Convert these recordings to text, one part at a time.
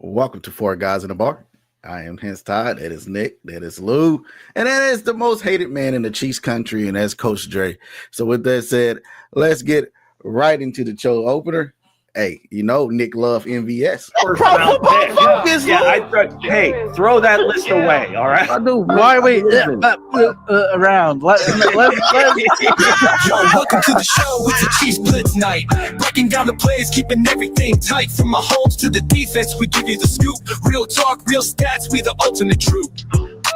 Welcome to Four Guys in a Bar. I am Hense Todd. That is Nick. That is Lou. And that is the most hated man in the Chiefs country, and that's Coach Dre. So with that said, let's get right into the show opener. Hey, you know Nick love MVS. First round pick. Hey, throw that list away, all right? I do. Why are we around? Yo, welcome to the show. It's a Chiefs Blitz night. Breaking down the plays, keeping everything tight. From my homes to the defense, we give you the scoop. Real talk, real stats, we the ultimate troop.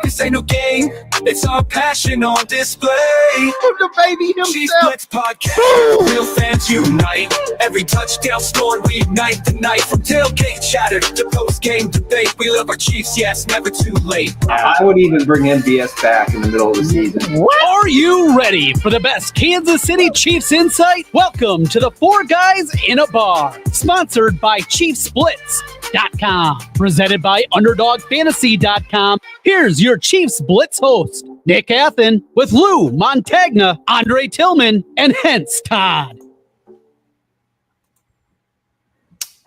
This ain't no game, it's our passion on display. The baby himself. Chiefs Blitz podcast, real fans unite. Every touchdown scored, we ignite the night. From tailgate chatter to post-game debate, we love our Chiefs, yes, never too late. I would even bring MVS back in the middle of the season. Are you ready for the best Kansas City Chiefs insight? Welcome to the Four Guys in a Bar, sponsored by ChiefsBlitz.com, presented by UnderdogFantasy.com. Here's your Chiefs Blitz host, Nick Athan, with Lou Montagna, Andre Tillman, and Hense Todd.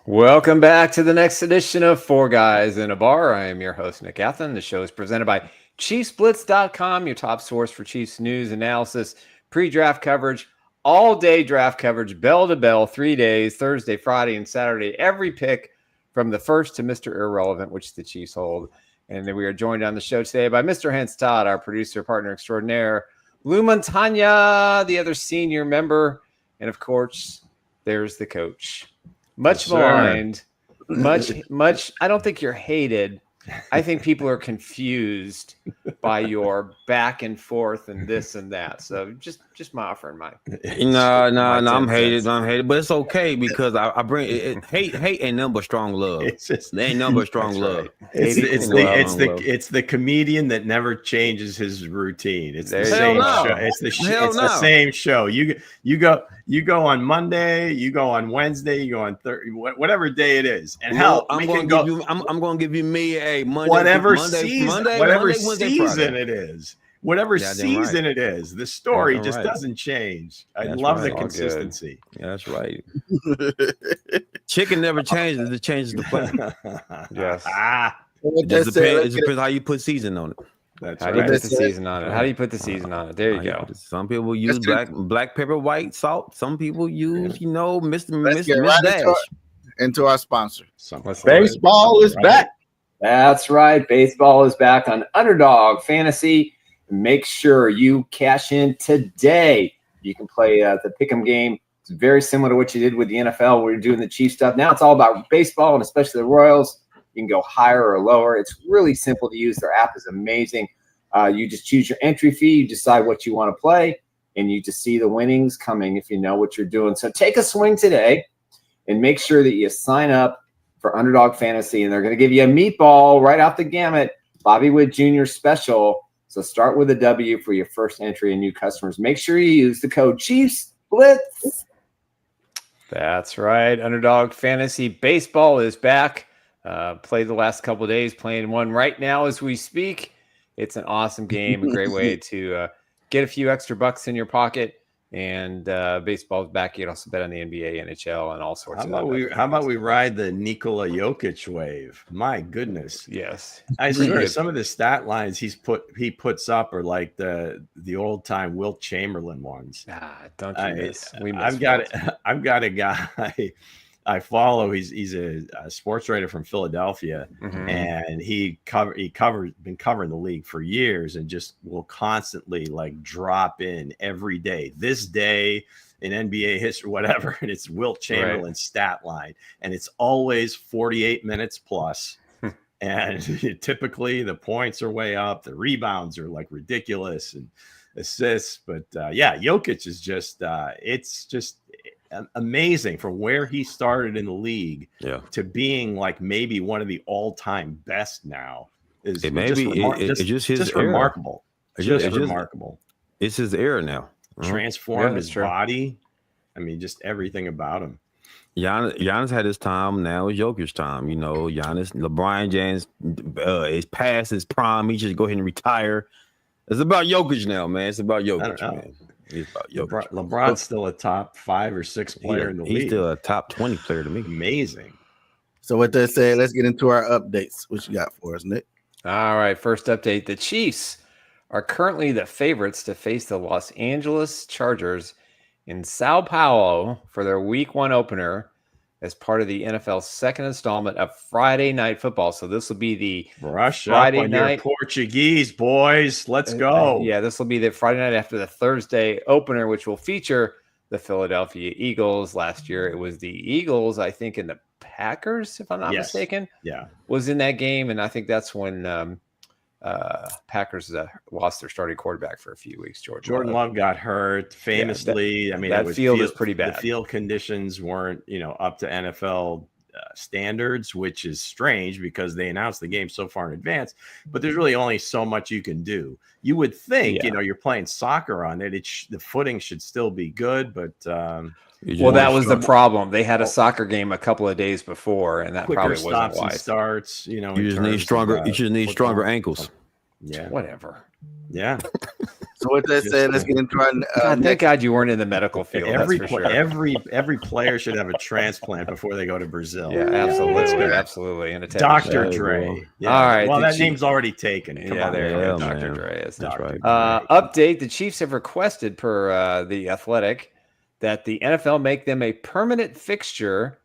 Welcome back to the next edition of Four Guys in a Bar. I am your host, Nick Athan. The show is presented by ChiefsBlitz.com, your top source for Chiefs news, analysis, pre-draft coverage, all-day draft coverage, bell to bell, 3 days, Thursday, Friday, and Saturday. Every pick from the first to Mr. Irrelevant, which the Chiefs hold. And then we are joined on the show today by Mr. Hense Todd, our producer, partner extraordinaire, Lou Montagna, the other senior member, and of course, there's the coach. Much maligned, much. I don't think you're hated. I think people are confused by your back and forth and this and that. So just my offering, Mike. No, I'm hated, but it's okay because I bring it. Hate ain't nothing but strong love. It's just there ain't nothing but strong love. Right. It's the comedian that never changes his routine. It's the same show. It's the same show. You go on Monday, you go on Wednesday, you go on Thursday, whatever day it is. And I'm going to give you me a Monday, whatever season it is. Whatever season it is, the story just doesn't change. I love the consistency. Yeah, that's right. Chicken never changes; it changes the play. Yes. It depends how you put season on it. That's How do you put the season on it? How do you put the season on it? There you go. Some people use black pepper, white salt. Some people use, Let's get right Dash. into our sponsor. Baseball is back. That's right. Baseball is back on Underdog Fantasy. Make sure you cash in today. You can play the pick'em game. It's very similar to what you did with the NFL where you're doing the Chiefs stuff. Now it's all about baseball and especially the Royals. You can go higher or lower. It's really simple to use. Their app is amazing. You just choose your entry fee. You decide what you want to play, and you just see the winnings coming if you know what you're doing. So take a swing today and make sure that you sign up for Underdog Fantasy, and they're going to give you a meatball right off the gamut, Bobby Wood Jr. special. So start with a W for your first entry and new customers. Make sure you use the code Chiefs Blitz. That's right. Underdog Fantasy Baseball is back. Played the last couple of days, playing one right now as we speak. It's an awesome game, a great way to get a few extra bucks in your pocket. And baseball's back. You can also bet on the NBA, NHL, and all sorts of stuff. How about we ride the Nikola Jokic wave? My goodness. Yes. I swear some of the stat lines he puts up are like the old time Wilt Chamberlain ones. Don't you miss? I've got a guy I follow. He's a sports writer from Philadelphia, and been covering the league for years, and just will constantly like drop in every day. This day in NBA history, whatever, and it's Wilt Chamberlain's stat line, and it's always 48 minutes plus. And typically the points are way up, the rebounds are like ridiculous, and assists. But Jokic is just it's just amazing from where he started in the league to being like maybe one of the all-time best now. It's just remarkable. It's just remarkable. It's his era now. Transformed his body. I mean, just everything about him. Giannis had his time. Now it's Jokic's time. LeBron James is past his prime. He should go ahead and retire. It's about Jokic now, man. It's about Jokic, man. It's about Jokic. LeBron's still a top 5 or 6 player in the league. He's still a top 20 player to me. Amazing. So with that said, let's get into our updates. What you got for us, Nick? All right, first update. The Chiefs are currently the favorites to face the Los Angeles Chargers in Sao Paulo for their Week 1 opener as part of the NFL's second installment of Friday Night Football. So this will be the Brush Friday up on night your Portuguese, boys. Let's go. Yeah, this will be the Friday night after the Thursday opener, which will feature the Philadelphia Eagles. Last year, it was the Eagles, I think, and the Packers, if I'm not mistaken, was in that game. And I think that's when Packers lost their starting quarterback for a few weeks. Jordan Love got hurt famously. That field is pretty bad. The field conditions weren't, up to NFL standards, which is strange because they announced the game so far in advance. But there's really only so much you can do. You would think, you're playing soccer on it. The footing should still be good, but well, that was the problem. They had a soccer game a couple of days before, and that probably wasn't wise. Starts, you just need stronger. You just need stronger ankles. Yeah, whatever. Yeah. So with that said, let's get into our. Thank God you weren't in the medical field. Every player should have a transplant before they go to Brazil. Yeah, absolutely, absolutely. And Dr. Dre. Yeah. All right. Well, that name's already taken. Come on, there you go. Dr. Dre is. That's right. Update: the Chiefs have requested, per the Athletic, that the NFL make them a permanent fixture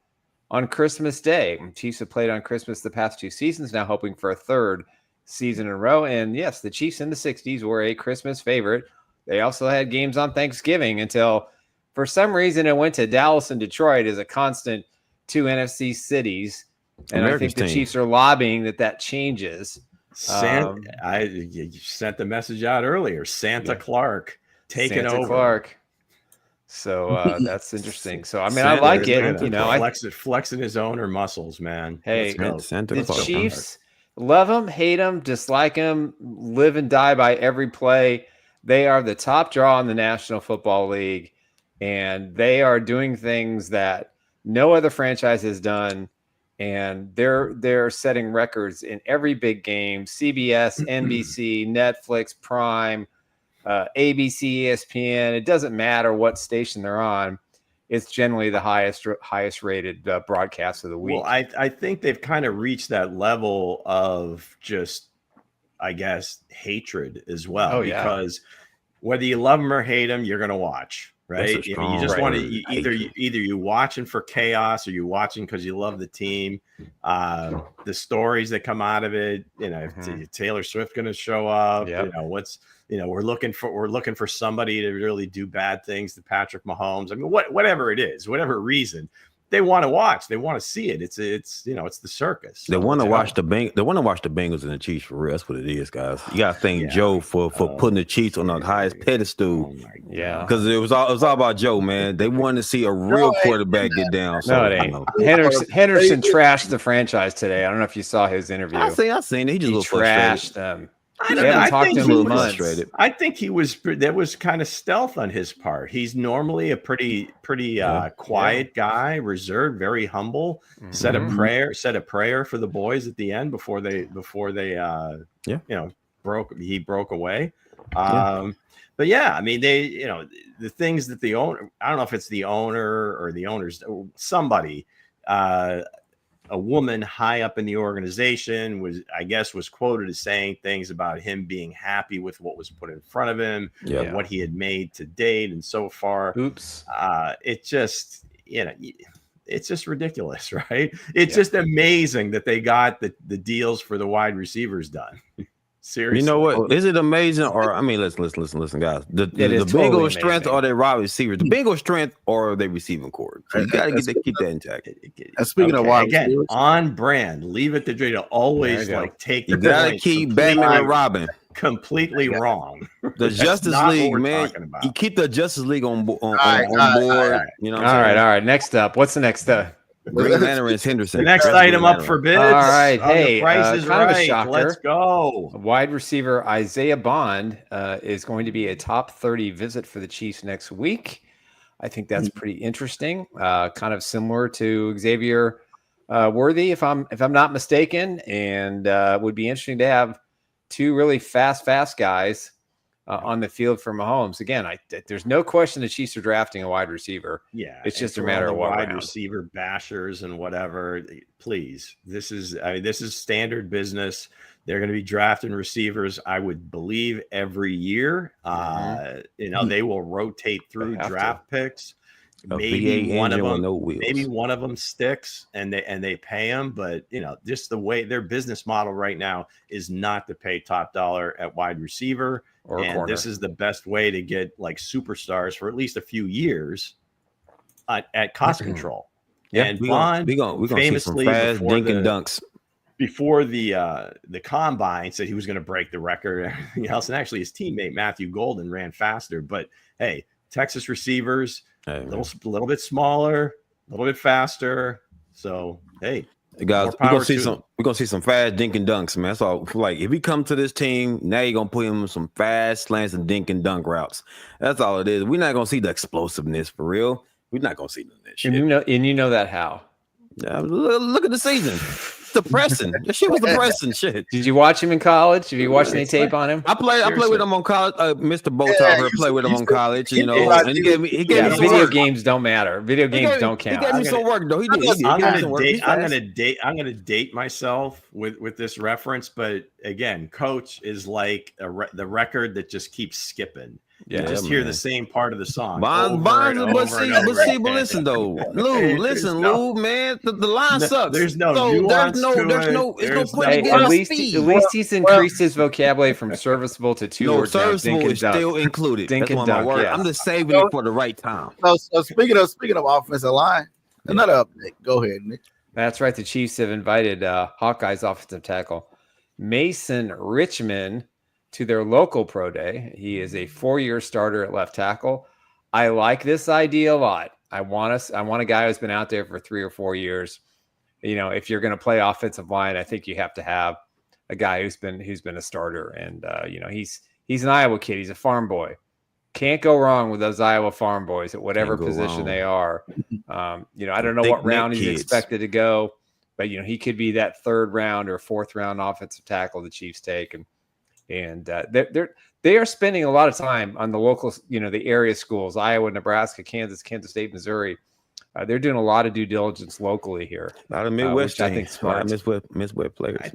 on Christmas Day. Chiefs have played on Christmas the past 2 seasons, now hoping for a third season in a row. And yes, the Chiefs in the 60s were a Christmas favorite. They also had games on Thanksgiving until, for some reason, it went to Dallas and Detroit as a constant 2 NFC cities. And I think the Chiefs are lobbying that changes. You sent the message out earlier. Santa Clark taking over. Clark. So that's interesting. So I mean, I like it. Flexing his owner muscles, man. Hey, the Chiefs, love them, hate them, dislike them, live and die by every play. They are the top draw in the National Football League, and they are doing things that no other franchise has done. And they're setting records in every big game: CBS, NBC, Netflix, Prime, ABC, ESPN. It doesn't matter what station they're on. It's generally the highest rated broadcast of the week. Well, I think they've kind of reached that level of just, I guess, hatred as well. Because whether you love them or hate them, you're going to watch, right? You just want to either you watching for chaos or you watching because you love the team. The stories that come out of it, if Taylor Swift going to show up, we're looking for somebody to really do bad things to Patrick Mahomes. I mean, whatever it is, whatever reason, they want to watch. They want to see it. It's the circus. They want to watch the Bengals and the Chiefs for real. That's what it is, guys. You got to thank Joe for putting the Chiefs on the highest pedestal. Because it was all about Joe, man. They wanted to see a real quarterback get down. So, no, it ain't. Henderson trashed the franchise today. I don't know if you saw his interview. I seen it. He just looked trashed them. I think there was kind of stealth on his part. He's normally a pretty quiet guy, reserved, very humble. Said a prayer for the boys at the end before they broke away. But I mean, the things that the owner, I don't know if it's the owner or the owners, somebody, a woman high up in the organization was quoted as saying things about him being happy with what was put in front of him and what he had made to date and so far. Oops. It's just ridiculous, right? It's just amazing that they got the deals for the wide receivers done. Seriously. You know what? Is it amazing? Or I mean, listen, guys. The Bengals' strength or their wide receivers? The Bengals' strength or their receiving core? So you got to keep that intact. And speaking of wide receivers, on brand, leave it to Dre to always take. You got to keep Batman and Robin completely wrong. The Justice League, man. You keep the Justice League on board. You know. All right. Next up, what's the next? Green Lantern is Henderson. The next item up for bids. All right. Hey, the price is kind right. of a shocker. Let's go. Wide receiver Isaiah Bond is going to be a top 30 visit for the Chiefs next week. I think that's pretty interesting. Kind of similar to Xavier Worthy, if I'm not mistaken, and would be interesting to have two really fast guys on the field for Mahomes. Again, there's no question the Chiefs are drafting a wide receiver. Yeah, it's just a matter of what wide round. receiver bashers and whatever. Please, this is standard business. They're going to be drafting receivers, I would believe, every year. They will rotate through draft picks. Maybe one of them sticks and they pay them, but just the way their business model right now is not to pay top dollar at wide receiver, and this is the best way to get like superstars for at least a few years at cost control. Yeah, and we're Bond gonna famously see some fast dink and dunks before the combine said he was going to break the record and everything else, and actually his teammate Matthew Golden ran faster. But hey, Texas receivers. A little bit smaller, a little bit faster. So hey, guys, we're gonna see some fast dink and dunks, man. That's all. Like if he come to this team, now you're gonna put him in some fast slants and dink and dunk routes. That's all it is. We're not gonna see the explosiveness for real. We're not gonna see that shit. And you know that how? Yeah, look at the season. Depressing. That shit was depressing shit. Did you watch him in college? Have you watched any tape on him? I played with him on college. Mr. Botover played with him on college, and he gave me some video work. games don't matter. Video games don't count. He gave me some work though. He did. I'm gonna date myself with this reference, but again, Coach is like the record that just keeps skipping. Yeah, you just hear the same part of the song. Listen though, Lou. Lou, man, the line sucks. There's no nuance at least he's increased his vocabulary from serviceable to two. No, serviceable is still included. Dink and dunk. Yeah. I'm just saving it for the right time. So speaking of offensive line, another update. Go ahead, Nick. That's right. The Chiefs have invited Hawkeyes offensive tackle Mason Richmond to their local pro day. He is a 4-year starter at left tackle. I like this idea a lot. I want a guy who's been out there for 3 or 4 years. If you're going to play offensive line, I think you have to have a guy who's been a starter. And he's an Iowa kid. He's a farm boy. Can't go wrong with those Iowa farm boys at whatever position they are. I don't know what round he's expected to go, but he could be that 3rd round or 4th round offensive tackle the Chiefs take. And they are spending a lot of time on the local, the area schools, Iowa, Nebraska, Kansas State, Missouri. They're doing a lot of due diligence locally here. A lot of Midwest, I think smart. Midwest players. I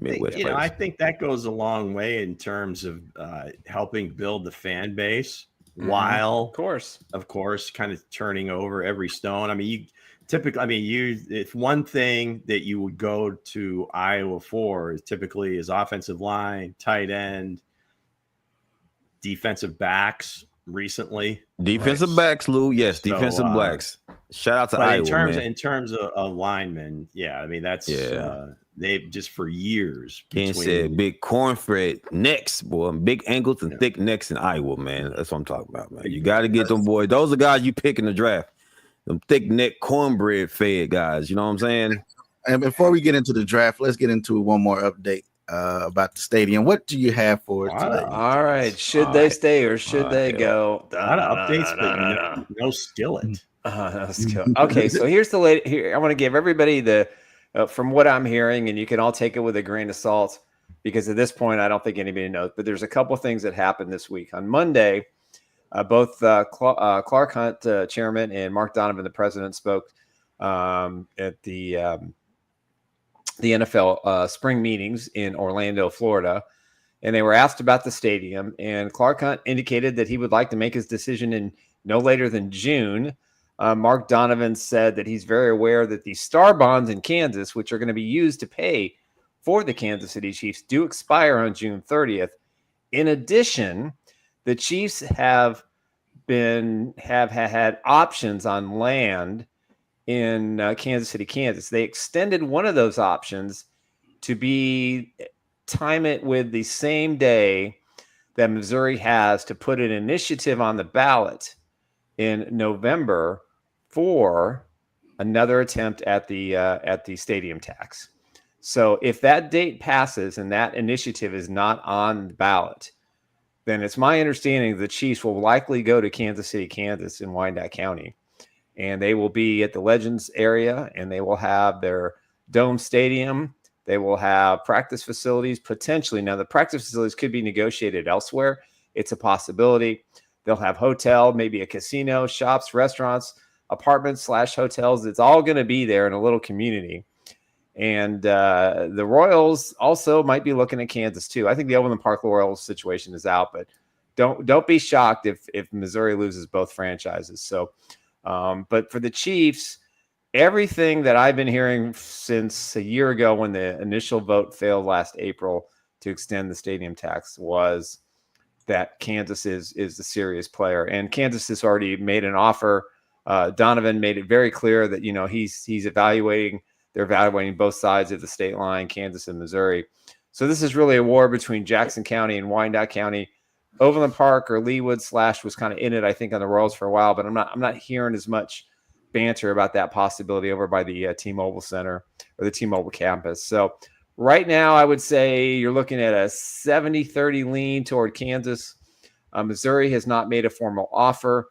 think that goes a long way in terms of helping build the fan base while, of course, kind of turning over every stone. I mean, it's one thing that you would go to Iowa for typically is offensive line, tight end, defensive backs recently. Defensive backs, Lou. Yes, defensive backs. Shout out to Iowa. In terms of linemen, yeah, I mean they've just for years. Ken said big cornfed necks, boy, big ankles and thick necks in Iowa, man. That's what I'm talking about, man. You got to get them boys. Those are guys you pick in the draft. Them thick neck cornbread fed guys. You know what I'm saying? And before we get into the draft, let's get into one more update about the stadium. What do you have for us today? All right. Should they stay or should they go? A lot of updates, but no skillet. No skillet. Okay, so here's the latest. Here, I want to give everybody from what I'm hearing, and you can all take it with a grain of salt because at this point, I don't think anybody knows. But there's a couple of things that happened this week. On Monday, both Clark Hunt, chairman, and Mark Donovan, the president, spoke at the NFL spring meetings in Orlando, Florida, and they were asked about the stadium. And Clark Hunt indicated that he would like to make his decision in no later than June. Mark Donovan said that he's very aware that the star bonds in Kansas, which are going to be used to pay for the Kansas City Chiefs, do expire on June 30th. In addition, the Chiefs have had options on land in Kansas City, Kansas. They extended one of those options to time it with the same day that Missouri has to put an initiative on the ballot in November for another attempt at the stadium tax. So if that date passes and that initiative is not on the ballot, then it's my understanding the Chiefs will likely go to Kansas City, Kansas in Wyandotte County. And they will be at the Legends area, and they will have their dome stadium. They will have practice facilities potentially. Now, the practice facilities could be negotiated elsewhere. it's a possibility. They'll have hotel, maybe a casino, shops, restaurants, apartments / hotels. It's all going to be there in a little community. And the Royals also might be looking at Kansas too. I think the Overland Park Royals situation is out, but don't be shocked if Missouri loses both franchises. So, but for the Chiefs, everything that I've been hearing since a year ago when the initial vote failed last April to extend the stadium tax was that Kansas is the serious player, and Kansas has already made an offer. Donovan made it very clear that he's evaluating. They're evaluating both sides of the state line, Kansas and Missouri. So this is really a war between Jackson County and Wyandotte County. Overland Park or Leawood / was kind of in it, I think, on the Royals for a while, but I'm not hearing as much banter about that possibility over by the T-Mobile Center or the T-Mobile campus. So right now, I would say you're looking at a 70-30 lean toward Kansas. Missouri has not made a formal offer.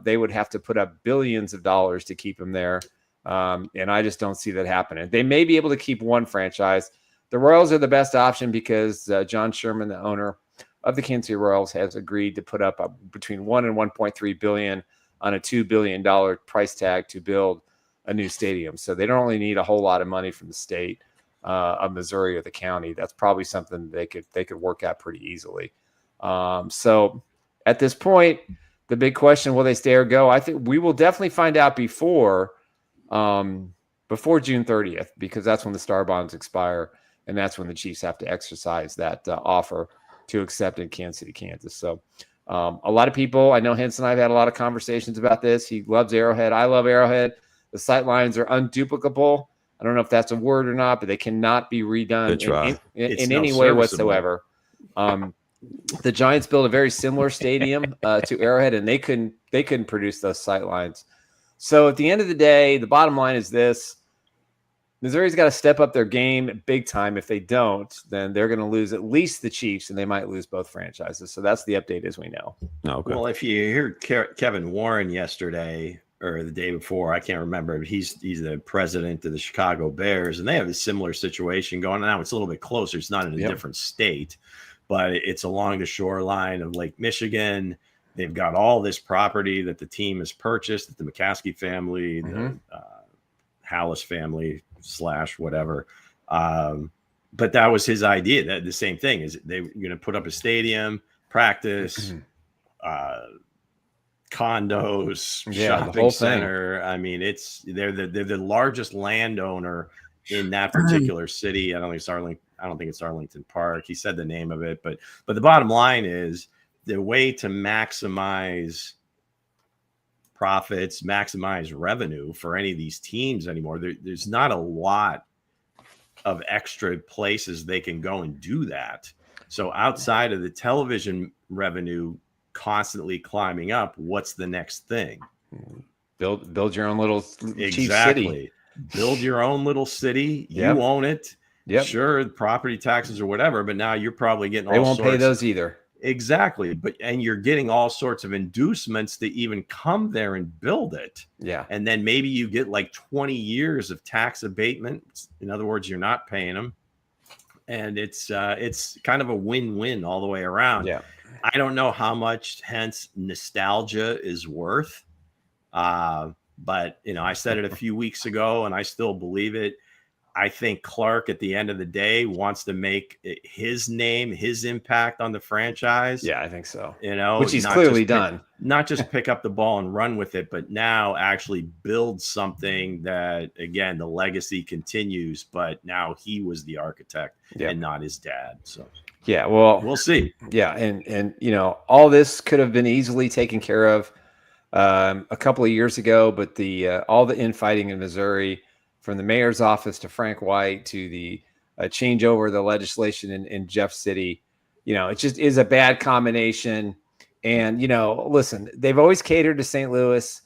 They would have to put up billions of dollars to keep him there. And I just don't see that happening. They may be able to keep one franchise. The Royals are the best option because John Sherman, the owner of the Kansas City Royals, has agreed to put up between $1 and $1.3 billion on a $2 billion price tag to build a new stadium. So they don't really need a whole lot of money from the state of Missouri or the county. That's probably something they could work out pretty easily. So at this point, the big question, will they stay or go? I think we will definitely find out before June 30th, because that's when the star bonds expire, and that's when the Chiefs have to exercise that offer to accept in Kansas City, Kansas. So a lot of people, I know Hense and I have had a lot of conversations about this. He loves Arrowhead. I love Arrowhead. The sight lines are unduplicable. I don't know if that's a word or not, but they cannot be redone in any way whatsoever. The Giants built a very similar stadium to Arrowhead, and they couldn't produce those sight lines. So at the end of the day, the bottom line is this: Missouri's got to step up their game big time. If they don't, then they're going to lose at least the Chiefs, and they might lose both franchises. So that's the update as we know. Okay. Well, if you hear Kevin Warren yesterday or the day before, I can't remember, but he's the president of the Chicago Bears, and they have a similar situation going on now. It's a little bit closer. It's not in a different state, but it's along the shoreline of Lake Michigan. They've got all this property that the team has purchased, that the McCaskey family, the Hallis family / whatever. But that was his idea. That the same thing is they were going to put up a stadium, practice, condos, shopping center. I mean, they're the largest landowner in that particular city. I don't think it's Arlington Park. He said the name of it, but the bottom line is the way to maximize profits, maximize revenue for any of these teams anymore. There's not a lot of extra places they can go and do that. So outside of the television revenue constantly climbing up, what's the next thing? Build your own little Chief city. Build your own little city. You own it. Yep. Sure, property taxes or whatever, but now you're probably getting they won't pay those either. Exactly. And you're getting all sorts of inducements to even come there and build it. Yeah. And then maybe you get like 20 years of tax abatement. In other words, you're not paying them. And it's kind of a win-win all the way around. Yeah. I don't know how much Hense nostalgia is worth. But I said it a few weeks ago and I still believe it. I think Clark at the end of the day wants to make his name, his impact on the franchise. Yeah, I think so. Which he's clearly done. Not just pick up the ball and run with it, but now actually build something that, again, the legacy continues, but now he was the architect and not his dad. So yeah, well, we'll see. Yeah. And all this could have been easily taken care of a couple of years ago, but all the infighting in Missouri, from the mayor's office to Frank White to the changeover of the legislation in Jeff City, it just is a bad combination. And, listen, they've always catered to St. Louis,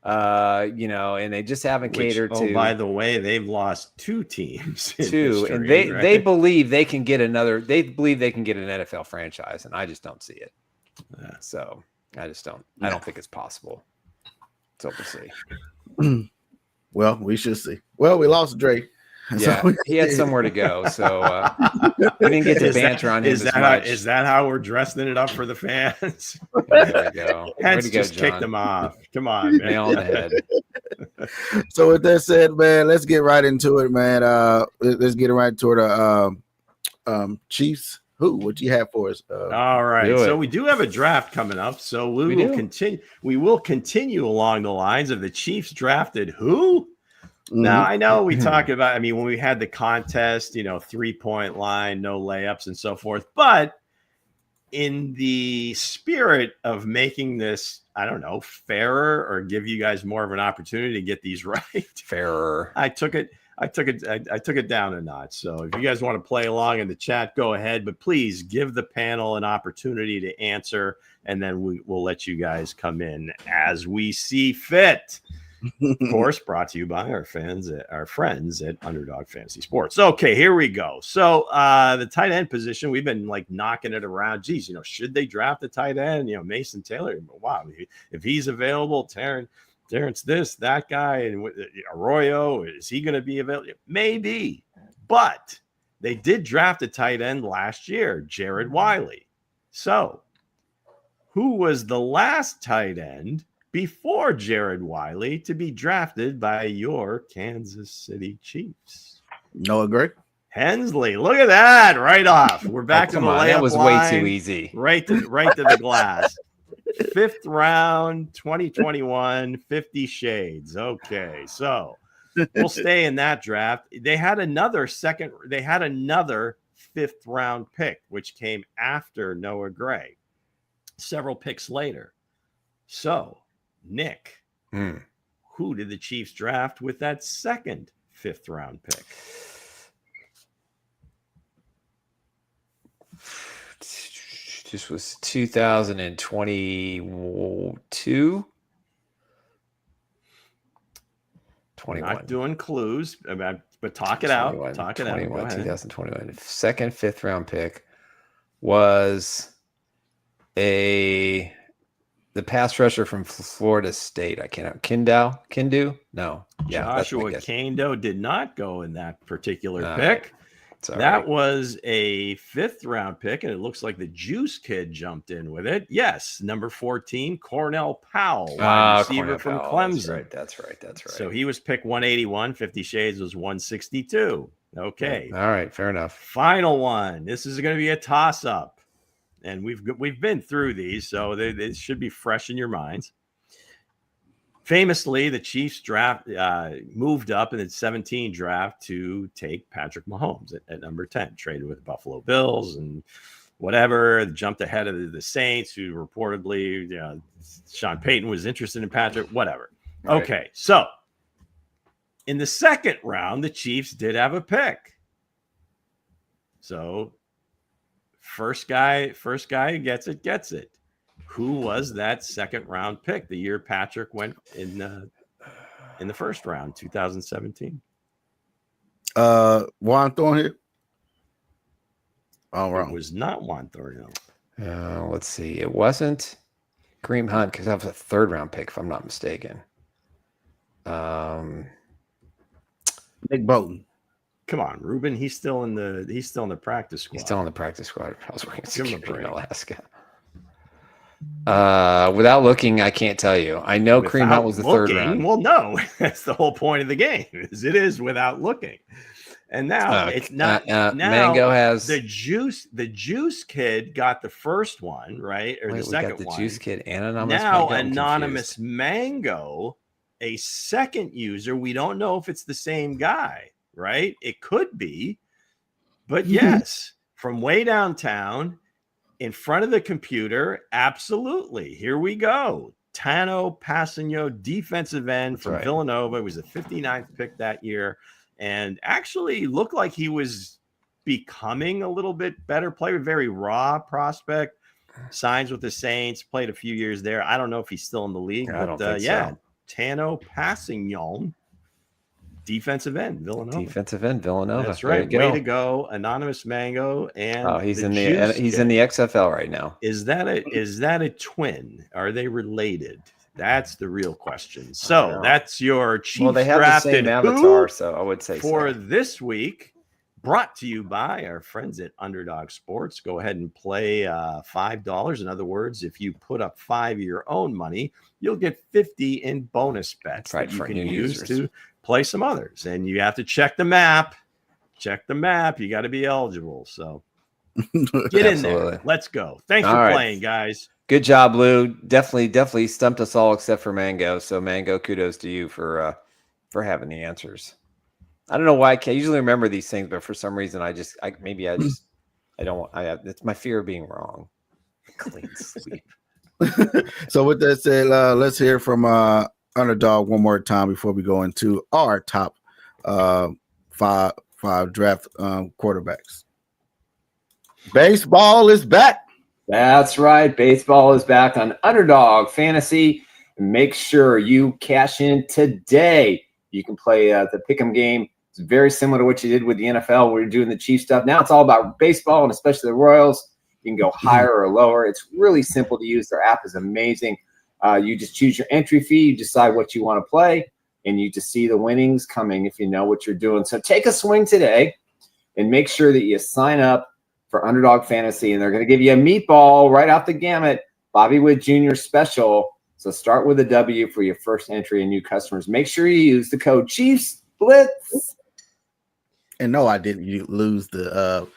and they just haven't catered to. Oh, by the way, they've lost 2 teams. And they believe they can get They believe they can get an NFL franchise, and I just don't see it. So I just don't. I don't think it's possible. So we'll see. Well, we should see. Well, we lost Dre. Yeah, So, he had somewhere to go, so we didn't get to banter on him as much. Is that how we're dressing it up for the fans? There we go. Hence, just John. kick them off. Come on, man. Nail on the head. So with that said, man, let's get right into it, man. Let's get right to the Chiefs. What you have for us? All right. So we do have a draft coming up. So we will continue. We will continue along the lines of the Chiefs drafted who? Now, I know we talk about, I mean, when we had the contest, 3-point line, no layups and so forth, but in the spirit of making this, I don't know, fairer or give you guys more of an opportunity to get these right. Fairer. I took it down a notch. So if you guys want to play along in the chat, go ahead, but please give the panel an opportunity to answer, and then we'll let you guys come in as we see fit. Of course, brought to you by our friends at Underdog Fantasy Sports. Okay, here we go. So the tight end position, we've been like knocking it around. Geez, should they draft a tight end? Mason Taylor. Wow, if he's available, Terrence this, that guy, and Arroyo, is he going to be available? Maybe, but they did draft a tight end last year, Jared Wiley. So who was the last tight end before Jared Wiley to be drafted by your Kansas City Chiefs? Noah Gray. Hensley, look at that right off. We're back to the layup that was line, way too easy. Right to the glass. 5th round, 2021, 50 Shades. Okay, so we'll stay in that draft. They had another 5th round pick, which came after Noah Gray, several picks later. So, Nick, who did the Chiefs draft with that second 5th round pick? This was 2022. 21. Not doing clues, but talk it out. Talk it out. 2021. Second 5th round pick was the pass rusher from Florida State. I cannot. Kindu? No. Yeah. Joshua Kando did not go in that particular pick. That was a 5th round pick, and it looks like the Juice Kid jumped in with it. Yes, number 14, Cornell Powell, wide receiver from Clemson. That's right. So he was picked 181. 50 Shades was 162. Okay. All right, fair enough. Final one. This is going to be a toss-up, and we've been through these, so they should be fresh in your minds. Famously, the Chiefs draft moved up in the 17 draft to take Patrick Mahomes at number 10, traded with the Buffalo Bills and whatever, jumped ahead of the Saints, who reportedly, Sean Payton was interested in Patrick, whatever. Right. Okay, so in the 2nd round, the Chiefs did have a pick. So first guy who gets it. Who was that 2nd round pick the year Patrick went in the 1st round, 2017? Juan Thornhill. All right. It was not Juan Thornhill. Let's see. It wasn't Kareem Hunt, because that was a 3rd round pick, if I'm not mistaken. Nick Bolton. Come on, Ruben. He's still in the practice squad. He's still in the practice squad. I was working in Alaska. Without looking, I can't tell you. I know Kareem Hunt was the 3rd round. Well, no, that's the whole point of the game. It is without looking. And now it's not. Now Mango has the juice. The Juice Kid got the first one, right, or the second one. The Juice Kid and Anonymous. Now Anonymous Mango, a second user. We don't know if it's the same guy, right? It could be, but yes, from way downtown, in front of the computer, absolutely. Here we go. Tano Passanio, defensive end from Villanova. He was the 59th pick that year, and actually looked like he was becoming a little bit better player. Very raw prospect. Signs with the Saints. Played a few years there. I don't know if he's still in the league. I don't think so. Tano Passanio, defensive end, Villanova. That's right. Way to go, Anonymous Mango, and he's in the XFL right now. Is that a twin? Are they related? That's the real question. So that's your Chiefs well, they have the same drafted avatar, so I would say for so. this week. Brought to you by our friends at Underdog Sports. Go ahead and play $5. In other words, if you put up 5 of your own money, you'll get 50 in bonus bets that you can use to play some others. And you have to check the map. Check the map. You got to be eligible. So get in there. Let's go. Thanks for playing, guys. Good job, Lou. Definitely stumped us all except for Mango. So Mango, kudos to you for having the answers. I don't know why I can't usually remember these things, but for some reason I don't. It's my fear of being wrong. Clean sweep. So with that said, let's hear from Underdog one more time before we go into our top five draft quarterbacks. Baseball is back. That's right. Baseball is back on Underdog Fantasy. Make sure you cash in today. You can play the pick'em game. It's very similar to what you did with the NFL. We're doing the Chiefs stuff. Now it's all about baseball, and especially the Royals. You can go higher or lower. It's really simple to use. Their app is amazing. You just choose your entry fee. You decide what you want to play, and you just see the winnings coming if you know what you're doing. So take a swing today and make sure that you sign up for Underdog Fantasy, and they're going to give you a meatball right off the gamut, Bobby Wood Jr. special. So start with a W for your first entry and new customers. Make sure you use the code Chiefs Blitz. And no, I didn't lose the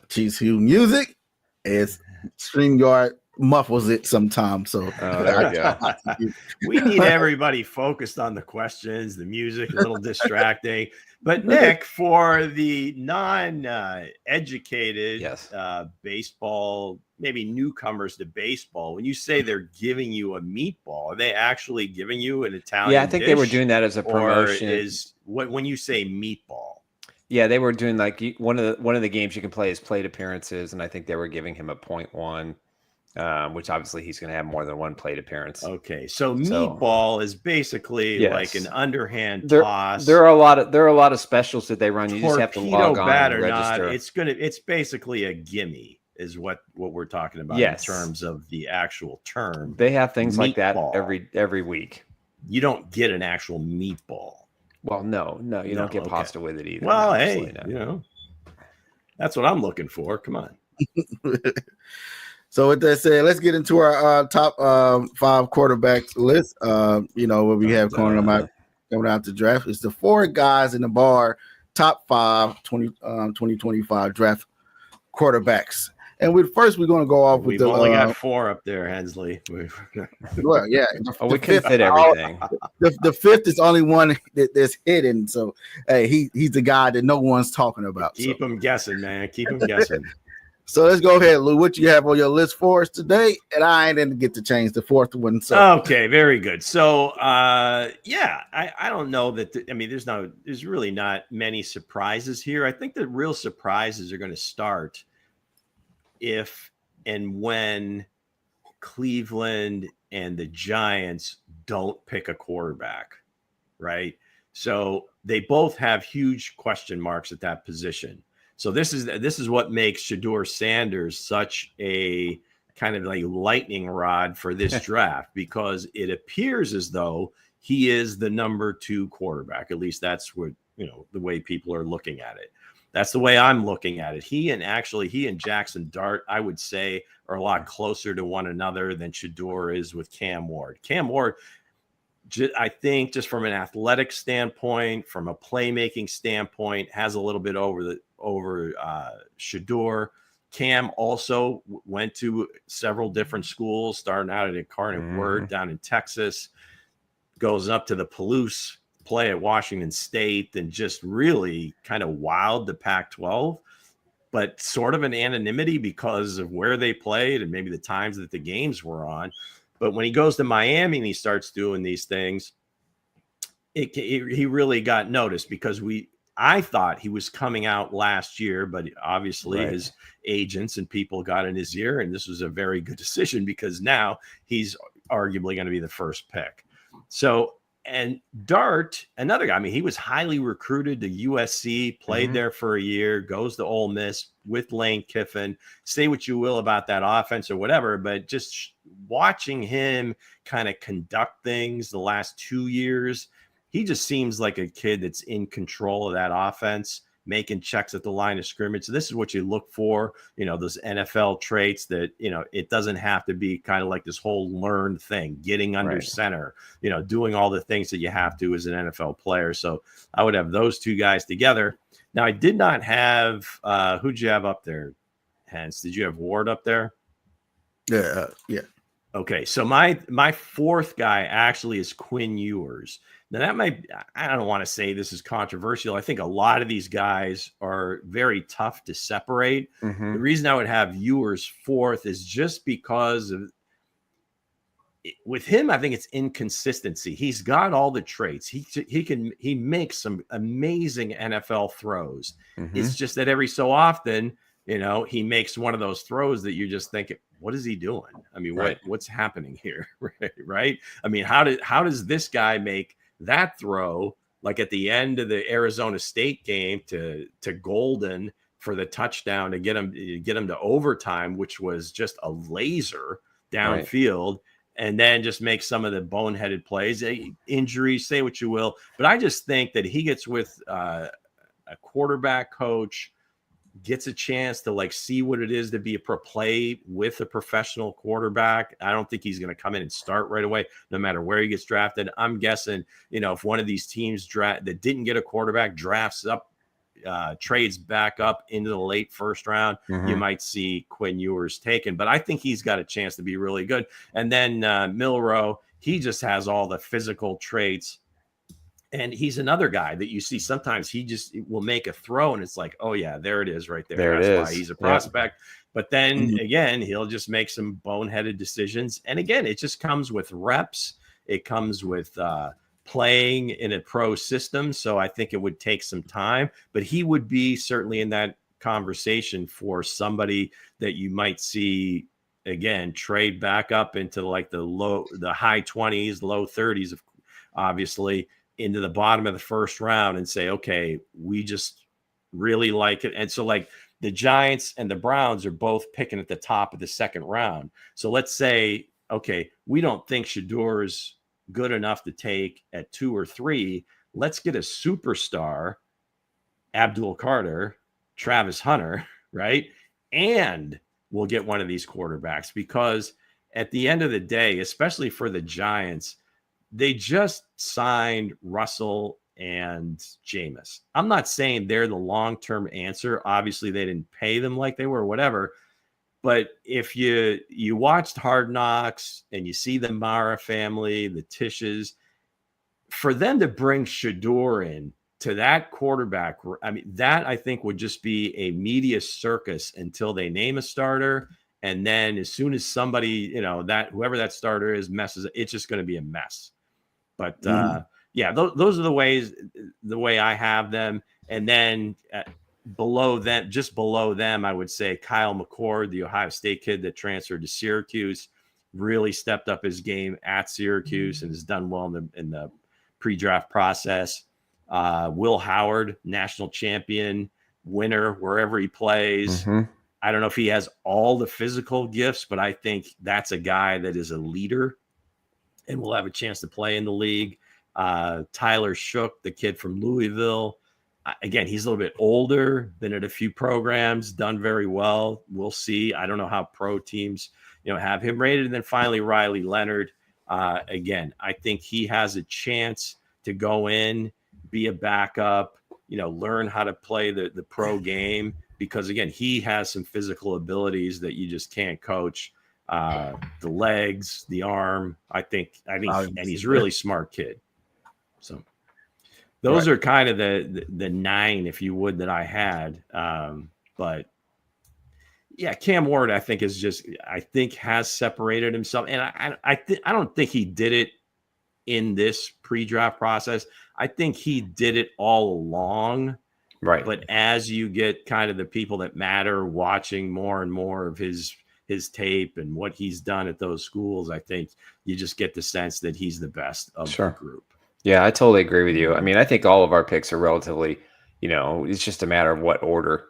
Chiefs Hue music. It's StreamYard muffles it sometimes. So there you go. We need everybody focused on the questions, the music, a little distracting. But Nick, for the non-educated baseball, maybe newcomers to baseball, when you say they're giving you a meatball, are they actually giving you an Italian? Yeah, I think they were doing that as a promotion. Or is when you say meatball? Yeah, they were doing like one of the games you can play is plate appearances, and I think they were giving him a 0.1, which obviously he's going to have more than one plate appearance. Okay, so meatball is basically like an underhand toss. There are a lot of specials that they run. You just have to log on and register. It's basically a gimme is what we're talking about in terms of the actual term. They have things like that every week. You don't get an actual meatball. Well, no, you don't get pasta with it either. Well, hey, that's what I'm looking for. Come on. So with that said, let's get into our top 5 quarterbacks list. What we have coming out the draft is the 4 guys in the bar, top 5 2025 draft quarterbacks. And we're going to go off with We've only got 4 up there, Hensley. Well, yeah. We can fit everything. The 5th is only one that's hidden. So, hey, he's the guy that no one's talking about. Keep him guessing, man. Keep him guessing. So let's go ahead, Lou. What you have on your list for us today? And I didn't get to change the 4th one. So okay, very good. So I don't know that. There's really not many surprises here. I think the real surprises are going to start if and when Cleveland and the Giants don't pick a quarterback, right? So they both have huge question marks at that position. So this is what makes Shedeur Sanders such a kind of like lightning rod for this draft, because it appears as though he is the number 2 quarterback. At least that's what, the way people are looking at it. That's the way I'm looking at it. He and Jackson Dart, I would say, are a lot closer to one another than Shedeur is with Cam Ward. Cam Ward, I think, just from an athletic standpoint, from a playmaking standpoint, has a little bit over Shedeur. Cam also went to several different schools, starting out at Incarnate Word down in Texas, goes up to the Palouse, play at Washington State, and just really kind of wowed the Pac-12, but sort of an anonymity because of where they played and maybe the times that the games were on. But when he goes to Miami and he starts doing these things, he really got noticed, because I thought he was coming out last year, but obviously his agents and people got in his ear, and this was a very good decision because now he's arguably going to be the first pick. So And Dart, another guy, I mean, he was highly recruited to USC, played there for a year, goes to Ole Miss with Lane Kiffin. Say what you will about that offense or whatever, but just watching him kind of conduct things the last 2 years, he just seems like a kid that's in control of that offense, making checks at the line of scrimmage. So this is what you look for, those NFL traits that, it doesn't have to be kind of like this whole learned thing, getting under center, doing all the things that you have to as an NFL player. So I would have those two guys together. Now, I did not have, who'd you have up there, Hense? Did you have Ward up there? Yeah. Okay, so my fourth guy actually is Quinn Ewers. Now I don't want to say this is controversial. I think a lot of these guys are very tough to separate. The reason I would have Ewers fourth is just because of with him, I think it's inconsistency. He's got all the traits. He makes some amazing NFL throws. It's just that every so often, he makes one of those throws that you just think, what is he doing? I mean, what's happening here? Right? I mean, how does this guy make that throw like at the end of the Arizona State game to Golden for the touchdown to get him to overtime, which was just a laser downfield, and then just make some of the boneheaded plays, injuries, say what you will. But I just think that he gets with a quarterback coach, gets a chance to see what it is to be play with a professional quarterback. I don't think he's going to come in and start right away, no matter where he gets drafted. I'm guessing, if one of these teams that didn't get a quarterback drafts up, trades back up into the late first round, you might see Quinn Ewers taken. But I think he's got a chance to be really good. And then Milroe, he just has all the physical traits. And he's another guy that you see sometimes he just will make a throw and it's like, oh yeah, there it is right there. That's why he's a prospect. But then again, he'll just make some boneheaded decisions. And again, it just comes with reps. It comes with playing in a pro system. So I think it would take some time, but he would be certainly in that conversation for somebody that you might see again, trade back up into the high 20s, low 30s, obviously, into the bottom of the first round and say, okay, we just really like it. And so the Giants and the Browns are both picking at the top of the second round. So let's say, okay, we don't think Shedur's good enough to take at 2 or 3. Let's get a superstar, Abdul Carter, Travis Hunter, right? And we'll get one of these quarterbacks, because at the end of the day, especially for the Giants, they just signed Russell and Jameis. I'm not saying they're the long-term answer. Obviously, they didn't pay them like they were, whatever. But if you watched Hard Knocks and you see the Mara family, the Tisches, for them to bring Shedeur in to that quarterback, I mean, that I think would just be a media circus until they name a starter. And then as soon as somebody, that whoever that starter is messes, it's just going to be a mess. But yeah, those are the way I have them. And then below them, I would say Kyle McCord, the Ohio State kid that transferred to Syracuse, really stepped up his game at Syracuse and has done well in the pre-draft process. Will Howard, national champion, winner wherever he plays. I don't know if he has all the physical gifts, but I think that's a guy that is a leader and will have a chance to play in the league. Tyler Shook, the kid from Louisville. Again, he's a little bit older, been at a few programs, done very well. We'll see. I don't know how pro teams, have him rated. And then finally, Riley Leonard. Again, I think he has a chance to go in, be a backup, learn how to play the pro game, because again, he has some physical abilities that you just can't coach. The legs, the arm, I think, and he's a really smart kid. So those are kind of the 9, if you would, that I had. But yeah, Cam Ward, I think has separated himself. And I don't think he did it in this pre-draft process. I think he did it all along. Right. But as you get kind of the people that matter watching more and more of his tape and what he's done at those schools, I think you just get the sense that he's the best of the group. Yeah, I totally agree with you. I mean, I think all of our picks are relatively, it's just a matter of what order.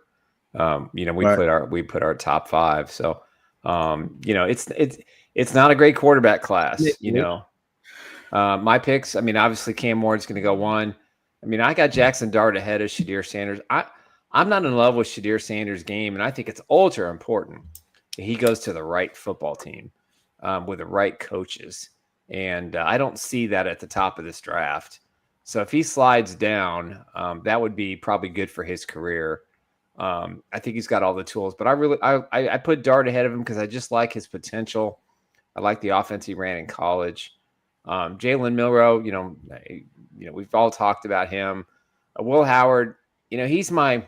We Right. put our top 5. So, it's not a great quarterback class. My picks. I mean, obviously Cam Ward's going to go 1. I mean, I got Jackson Dart ahead of Shadir Sanders. I'm not in love with Shadir Sanders' game, and I think it's ultra important that he goes to the right football team with the right coaches. And I don't see that at the top of this draft. So if he slides down, that would be probably good for his career. I think he's got all the tools, but I put Dart ahead of him because I just like his potential. I like the offense he ran in college. Jalen Milroe, we've all talked about him. Will Howard, he's my.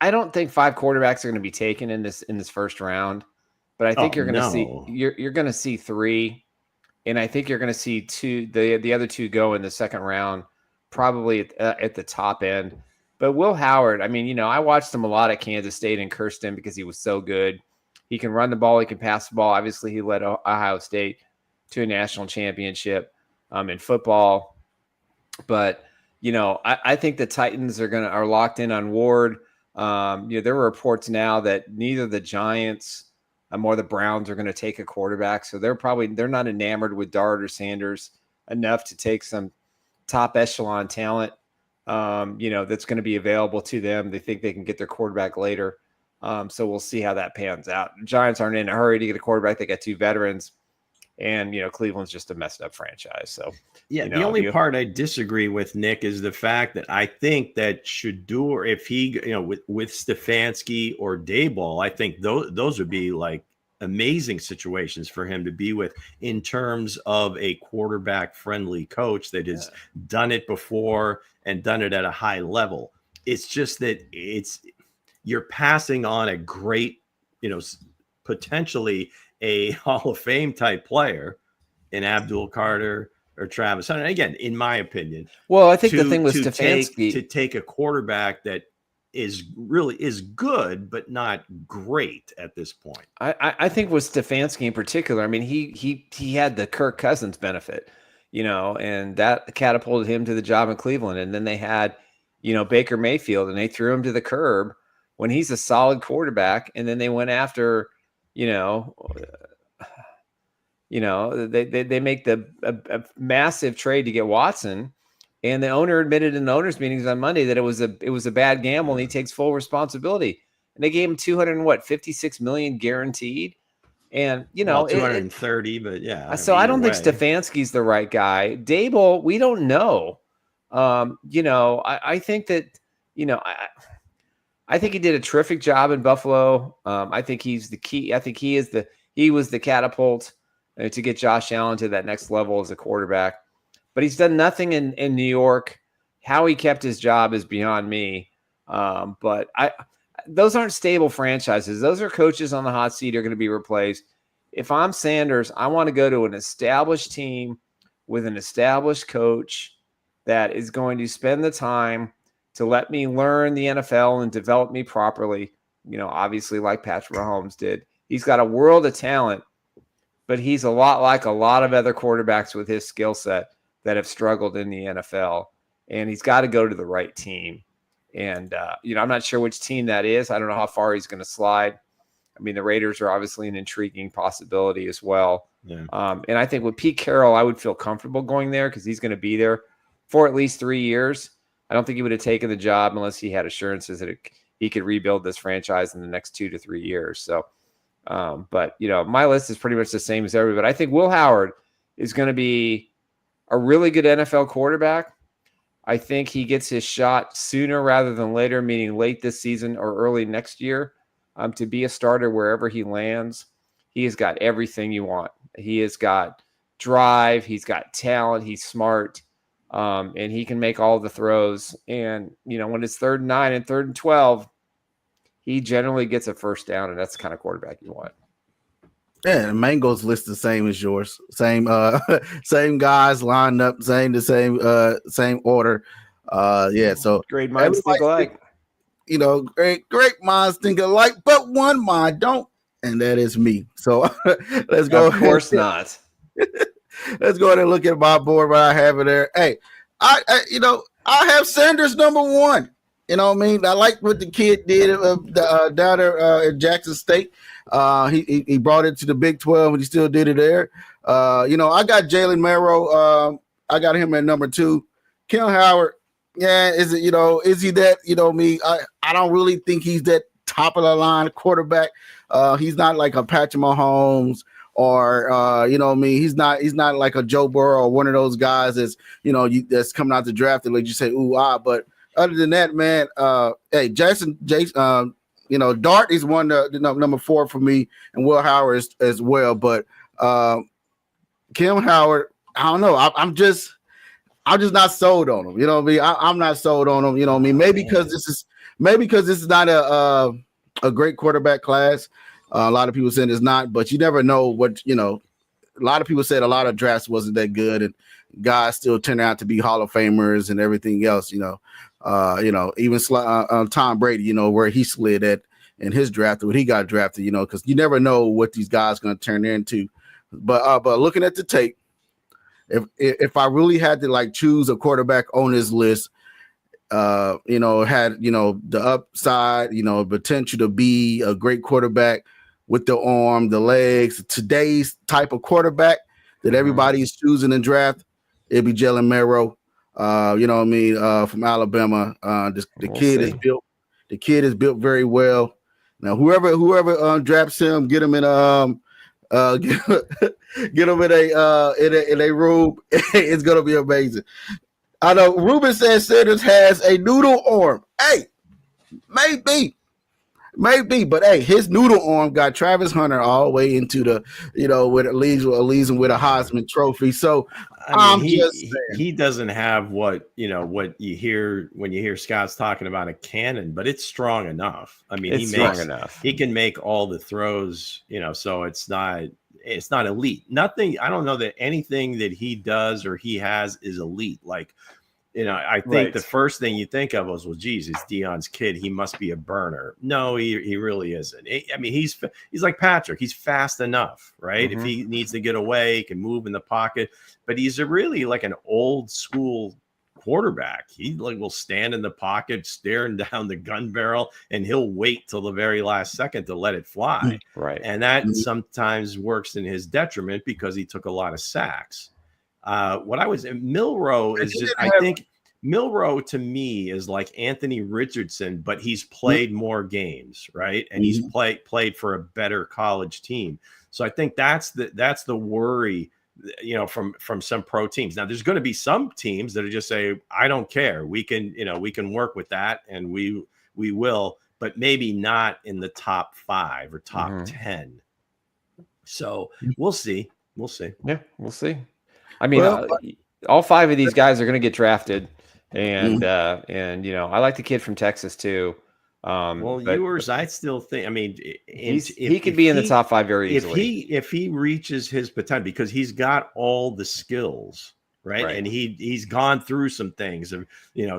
I don't think 5 quarterbacks are going to be taken in this first round, but I think you're going to see you're going to see 3, and I think you're going to see 2. The other 2 go in the second round, probably at the top end. But Will Howard, I mean, I watched him a lot at Kansas State and cursed him because he was so good. He can run the ball, he can pass the ball. Obviously, he led Ohio State to a national championship in football. But I think the Titans are locked in on Ward. There were reports now that neither the Giants or the Browns are going to take a quarterback, so they're not enamored with Dart or Sanders enough to take some top echelon talent. That's going to be available to them. They think they can get their quarterback later. So we'll see how that pans out. The Giants aren't in a hurry to get a quarterback. They got 2 veterans. And, Cleveland's just a messed up franchise. So, the only part I disagree with, Nick, is the fact that I think that Shadur, if he, with Stefanski or Daboll, I think those would be like amazing situations for him to be with in terms of a quarterback friendly coach that has done it before and done it at a high level. It's just that you're passing on a great, potentially a Hall of Fame type player in Abdul Carter or Travis Hunter. Again, in my opinion. Well, I think the thing with Stefanski to take a quarterback that is good, but not great at this point. I think with Stefanski in particular, I mean, he had the Kirk Cousins benefit, and that catapulted him to the job in Cleveland. And then they had, Baker Mayfield, and they threw him to the curb when he's a solid quarterback. And then they went after, they make a massive trade to get Watson, and the owner admitted in the owners' meetings on Monday that it was a bad gamble, and he takes full responsibility. And they gave him $256 million guaranteed, and 230, but yeah. So I don't think Stefanski's the right guy. Daboll, we don't know. I think that I think he did a terrific job in Buffalo. I think he's the key. I think he was the catapult to get Josh Allen to that next level as a quarterback. But he's done nothing in New York. How he kept his job is beyond me. But those aren't stable franchises. Those are coaches on the hot seat are going to be replaced. If I'm Sanders, I want to go to an established team with an established coach that is going to spend the time to let me learn the NFL and develop me properly, obviously like Patrick Mahomes did. He's got a world of talent, but he's a lot like a lot of other quarterbacks with his skill set that have struggled in the NFL, and he's got to go to the right team. And, I'm not sure which team that is. I don't know how far he's going to slide. I mean, the Raiders are obviously an intriguing possibility as well. Yeah. And I think with Pete Carroll, I would feel comfortable going there because he's going to be there for at least 3 years. I don't think he would have taken the job unless he had assurances that he could rebuild this franchise in the next 2 to 3 years. So, but my list is pretty much the same as everybody. But I think Will Howard is going to be a really good NFL quarterback. I think he gets his shot sooner rather than later, meaning late this season or early next year, to be a starter wherever he lands. He has got everything you want. He has got drive. He's got talent. He's smart. And he can make all the throws. And, when it's 3rd and 9 and 3rd and 12, he generally gets a first down, and that's the kind of quarterback you want. Yeah, the Mango's list the same as yours. Same same guys lined up, same order. So great minds think alike. Great minds think alike, but one mind don't, and that is me. So let's go. Of course not. Let's go ahead and look at my board where I have it there. Hey, I have Sanders number 1. You know what I mean? I like what the kid did down there at Jackson State. He brought it to the Big 12, and he still did it there. I got Jalen Merrill. I got him at number 2. Kim Howard. Yeah, is he that? I don't really think he's that top of the line quarterback. He's not like a Patrick Mahomes or he's not like a Joe Burrow or one of those guys that's coming out the draft and like you say ooh ah. But other than that, man, hey, Jason, Dart is one number 4 for me, and Will Howard as well. But Kim Howard, I don't know. I'm just not sold on him. You know what I mean? I'm not sold on him. You know what I mean? Maybe because this is not a great quarterback class. A lot of people saying it's not, but you never know what, a lot of people said a lot of drafts wasn't that good, and guys still turn out to be Hall of Famers and everything else, even Tom Brady, where he slid at in his draft, when he got drafted, because you never know what these guys going to turn into. But looking at the tape, if I really had to choose a quarterback on this list, had the upside, potential to be a great quarterback with the arm, the legs, today's type of quarterback that everybody is choosing in draft, it'd be Jalen Merrill. From Alabama. The kid is built very well. Now, whoever drafts him, get him in get him in a room. It's gonna be amazing. I know Ruben says Sanders has a noodle arm. Hey, maybe, but hey, his noodle arm got Travis Hunter all the way into the, with it leaves him with a Heisman Trophy. So he doesn't have what you hear when you hear Scott's talking about a cannon, but it's strong enough. I mean, he can make all the throws, so it's not elite. Nothing. I don't know that anything that he does or he has is elite. I think the first thing you think of was, well, geez, it's Deion's kid. He must be a burner. No, he really isn't. He's like Patrick. He's fast enough, right? Mm-hmm. If he needs to get away, he can move in the pocket. But he's really like an old school quarterback. He will stand in the pocket, staring down the gun barrel, and he'll wait till the very last second to let it fly. Right. And that sometimes works in his detriment because he took a lot of sacks. Milroe is just, I think Milroe to me is like Anthony Richardson, but he's played more games, right? And he's played for a better college team. So I think that's the worry, from some pro teams. Now there's going to be some teams that are just say, I don't care. We can work with that, and we will, but maybe not in the top 5 or top 10. So we'll see. Yeah, we'll see. I mean, all 5 of these guys are going to get drafted, and I like the kid from Texas too. Ewers, I still think. I mean, he could be in the top 5 very easily if he reaches his potential, because he's got all the skills, right? And he's gone through some things of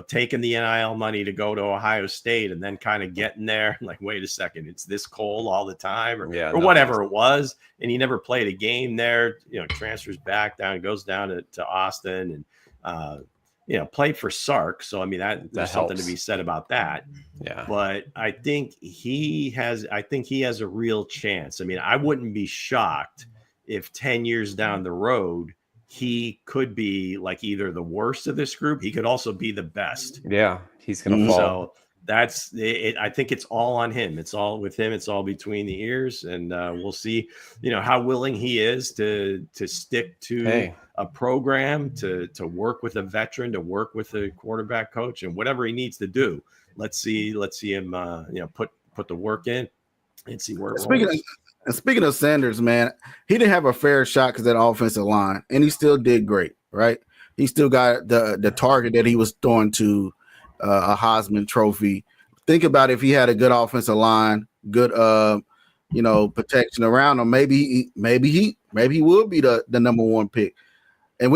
taking the NIL money to go to Ohio State, and then kind of getting there. Like, wait a second, it's this cold all the time, or whatever it was, and he never played a game there. Transfers back down, goes down to Austin, and played for Sark. So I mean, there's something to be said about that. Yeah, but I think he has a real chance. I mean, I wouldn't be shocked if 10 years down the road he could be like either the worst of this group. He could also be the best. Yeah, he's gonna fall. So that's it. I think it's all on him. It's all with him. It's all between the ears, and we'll see. How willing he is to stick to a program, to work with a veteran, to work with a quarterback coach, and whatever he needs to do. Let's see him. Put the work in and see where. Speaking of Sanders, man, he didn't have a fair shot because that offensive line, and he still did great, right? He still got the target that he was throwing to a Heisman Trophy. Think about if he had a good offensive line, good protection around him. Maybe he would be the number 1 pick. The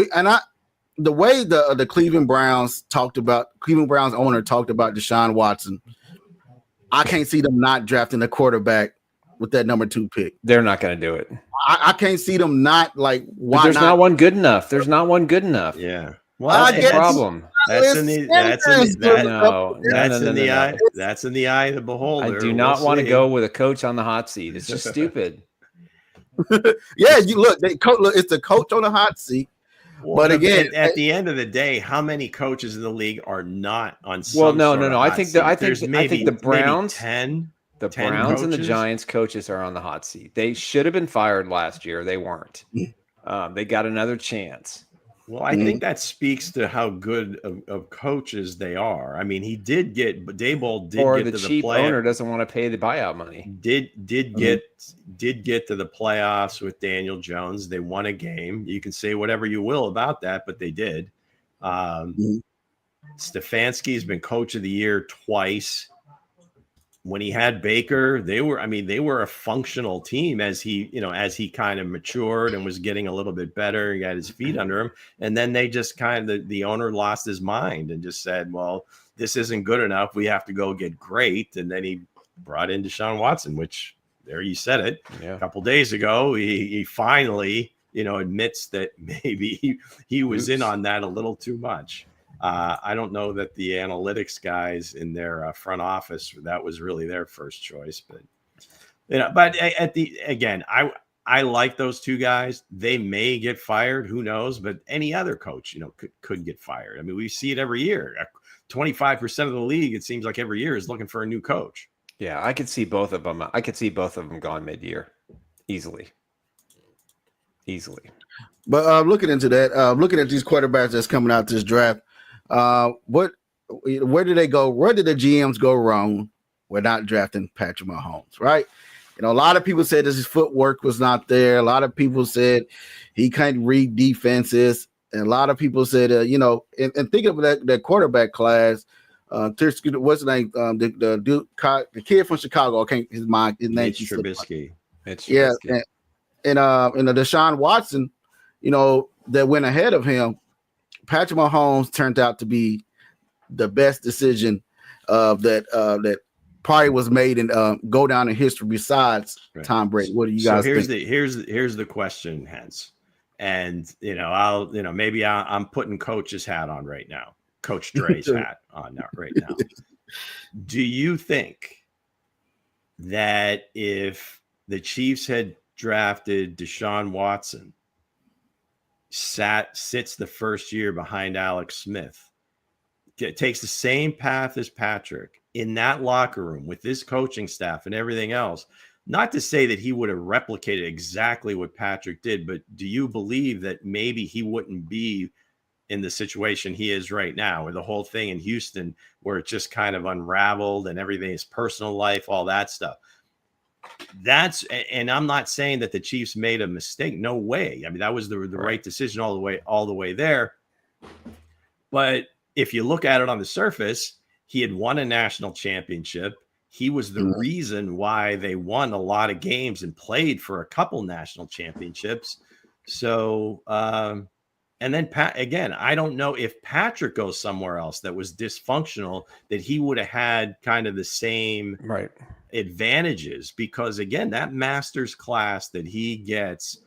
way the Cleveland Browns owner talked about Deshaun Watson, I can't see them not drafting a quarterback with that number 2 pick. They're not going to do it. I can't see them not like. Why There's not? not one good enough. There's not one good enough. Yeah. Well, that's the problem. That's in the eye. That's in the eye of the beholder. I do not want to go with a coach on the hot seat. It's just stupid. Yeah, you look. It's the coach on the hot seat. Well, but again, at the end of the day, how many coaches in the league are not on? Well, no. I think the Browns, 10. The Browns and the Giants coaches are on the hot seat. They should have been fired last year. They weren't. They got another chance. Well, I think that speaks to how good of coaches they are. I mean, Daboll did or get the to cheap the playoffs. Owner doesn't want to pay the buyout money. Did get to the playoffs with Daniel Jones. They won a game. You can say whatever you will about that, but they did. Stefanski's been coach of the year twice. When he had Baker, they were a functional team as he kind of matured and was getting a little bit better. He got his feet under him. And then they just the owner lost his mind and just said, well, this isn't good enough. We have to go get great. And then he brought in Deshaun Watson, which there you said it. Yeah. A couple days ago, he finally, admits that maybe he was in on that a little too much. I don't know that the analytics guys in their front office, that was really their first choice, but I like those two guys. They may get fired, who knows, but any other coach, could get fired. I mean, we see it every year. 25% of the league, it seems like every year, is looking for a new coach. Yeah, I could see both of them. I could see both of them gone mid-year easily. But looking into that, looking at these quarterbacks that's coming out this draft, where did they go? Where did the GMs go wrong? We're not drafting Patrick Mahomes, right? A lot of people said his footwork was not there. A lot of people said he can't read defenses, and a lot of people said, and thinking of that quarterback class, what's his name? The kid from Chicago. I can't his name. Trubisky. Yeah, and the Deshaun Watson, that went ahead of him. Patrick Mahomes turned out to be the best decision that probably was made and go down in history besides Tom Brady. What do you guys think? Here's the question, Hense. And maybe I'm putting Coach's hat on right now. Coach Dre's hat on now right now. Do you think that if the Chiefs had drafted Deshaun Watson, sits the first year behind Alex Smith, takes the same path as Patrick in that locker room with this coaching staff and everything else, not to say that he would have replicated exactly what Patrick did, but do you believe that maybe he wouldn't be in the situation he is right now, where the whole thing in Houston, where it just kind of unraveled and everything, his personal life, all that stuff? And I'm not saying that the Chiefs made a mistake. No way. I mean, that was the right decision all the way there. But if you look at it on the surface, he had won a national championship. He was the reason why they won a lot of games and played for a couple national championships. So, and then again, I don't know if Patrick goes somewhere else that was dysfunctional, that he would have had kind of the same advantages, because again, that master's class that he gets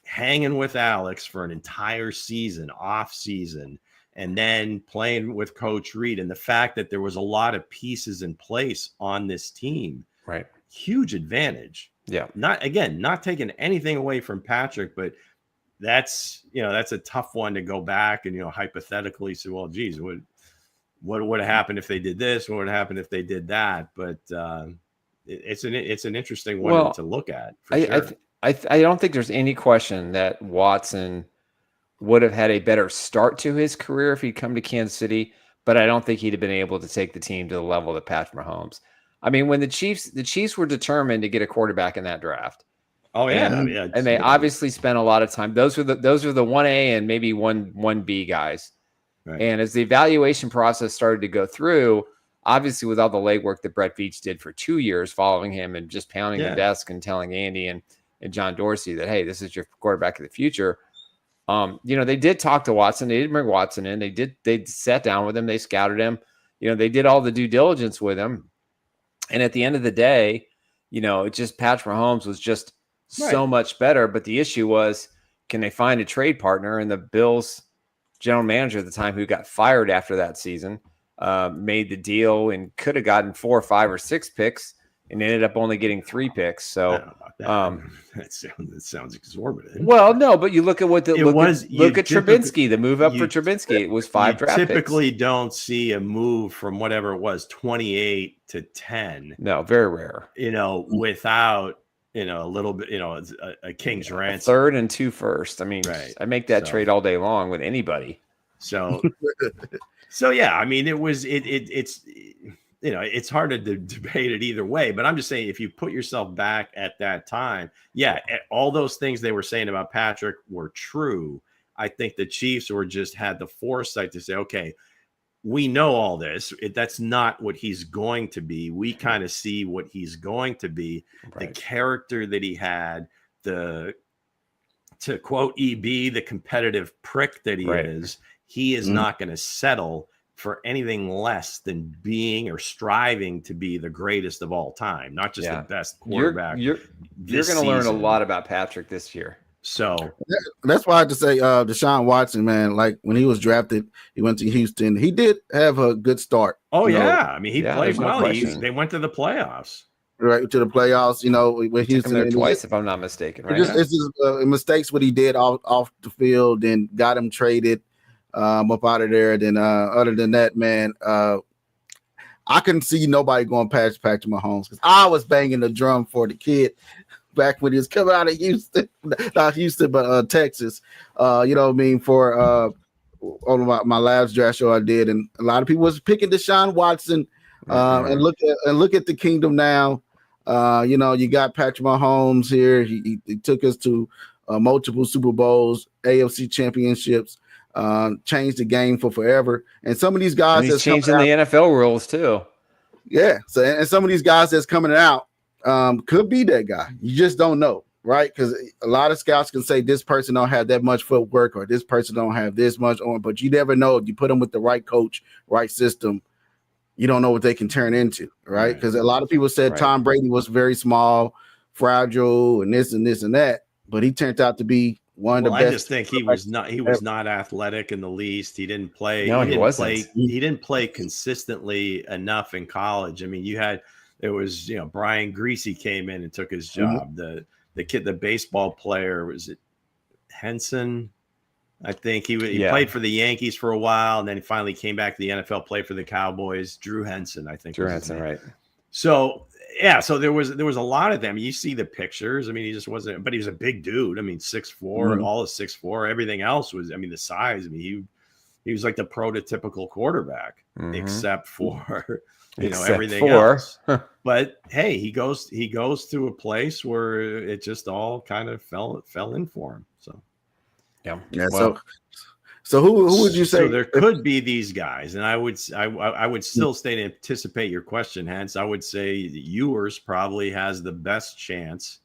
hanging with Alex for an entire season, off season, and then playing with Coach Reed, and the fact that there was a lot of pieces in place on this team, huge advantage. Yeah. Not taking anything away from Patrick, but that's a tough one to go back and, hypothetically say, well, geez, what would have happened if they did this? What would have happened if they did that? But it's an interesting one to look at. I don't think there's any question that Watson would have had a better start to his career if he'd come to Kansas City, but I don't think he'd have been able to take the team to the level of Patrick Mahomes. I mean, when the Chiefs were determined to get a quarterback in that draft. Oh yeah, and they obviously spent a lot of time. Those are the 1A and maybe 1B guys. Right. And as the evaluation process started to go through, obviously with all the legwork that Brett Veach did for 2 years following him and just pounding the desk and telling Andy and John Dorsey that, hey, this is your quarterback of the future. They did talk to Watson. They did bring Watson in. They sat down with him. They scouted him. They did all the due diligence with him. And at the end of the day, it just Patrick Mahomes was just so much better. But the issue was, can they find a trade partner? And the Bills general manager at the time, who got fired after that season, made the deal and could have gotten 4 or 5 or 6 picks and ended up only getting 3 picks. So that sounds exorbitant. Well, no, but you look at what look at Trubinsky, the move up for Trubinsky. It was 5 draft picks. Typically don't see a move from whatever it was, 28 to 10. No, very rare. Without a little bit, a king's ransom. 3rd and 2 first. I mean, I make that trade all day long with anybody. So yeah, I mean, it's hard to debate it either way, but I'm just saying, if you put yourself back at that time, all those things they were saying about Patrick were true. I think the Chiefs had the foresight to say, okay, we know all this. That's not what he's going to be. We kind of see what he's going to be, the character that he had, to quote EB, the competitive prick that he is. He is not going to settle for anything less than being or striving to be the greatest of all time, not just the best quarterback. You're going to learn a lot about Patrick this year. So that's why I had to say Deshaun Watson, man, like when he was drafted, he went to Houston. He did have a good start. Oh, I mean, he played well. They went to the playoffs. Right, to the playoffs, with Houston. There twice, if I'm not mistaken. Right? It's just mistakes what he did off the field and got him traded up out of there. Then other than that, man, I couldn't see nobody going past Patrick Mahomes, because I was banging the drum for the kid back when he was coming out of Houston, not Houston, but Texas. You know what I mean? For on my last draft show I did, and a lot of people was picking Deshaun Watson. And look at the kingdom now. You got Patrick Mahomes here. He took us to multiple Super Bowls, AFC championships, changed the game for forever. And some of these guys that's changing the NFL rules too. Yeah. So, and some of these guys that's coming out could be that guy. You just don't know, right? Because a lot of scouts can say this person don't have that much footwork, or this person don't have this much on, but you never know. If you put them with the right coach, right system, you don't know what they can turn into, right? Because a lot of people said Tom Brady was very small, fragile, and this and this and that, but he turned out to be one of the best. I just think he was not athletic in the least. He didn't play. No, he wasn't. He didn't play consistently enough in college. I mean, Brian Greasy came in and took his job. The kid, the baseball player, was it Henson? I think he played for the Yankees for a while, and then he finally came back to the NFL, played for the Cowboys. Drew Henson, I think. Drew Henson, right? So there was a lot of them. You see the pictures. I mean, he just wasn't, but he was a big dude. I mean, 6'4", all of 6'4". Everything else was, I mean, the size. I mean, he was like the prototypical quarterback, except for everything else. But hey, he goes to a place where it just all kind of fell in for him. So. Yeah. Well, so who would you say? So there could be these guys, and I would still stay to anticipate your question. Hence, I would say Ewers probably has the best chance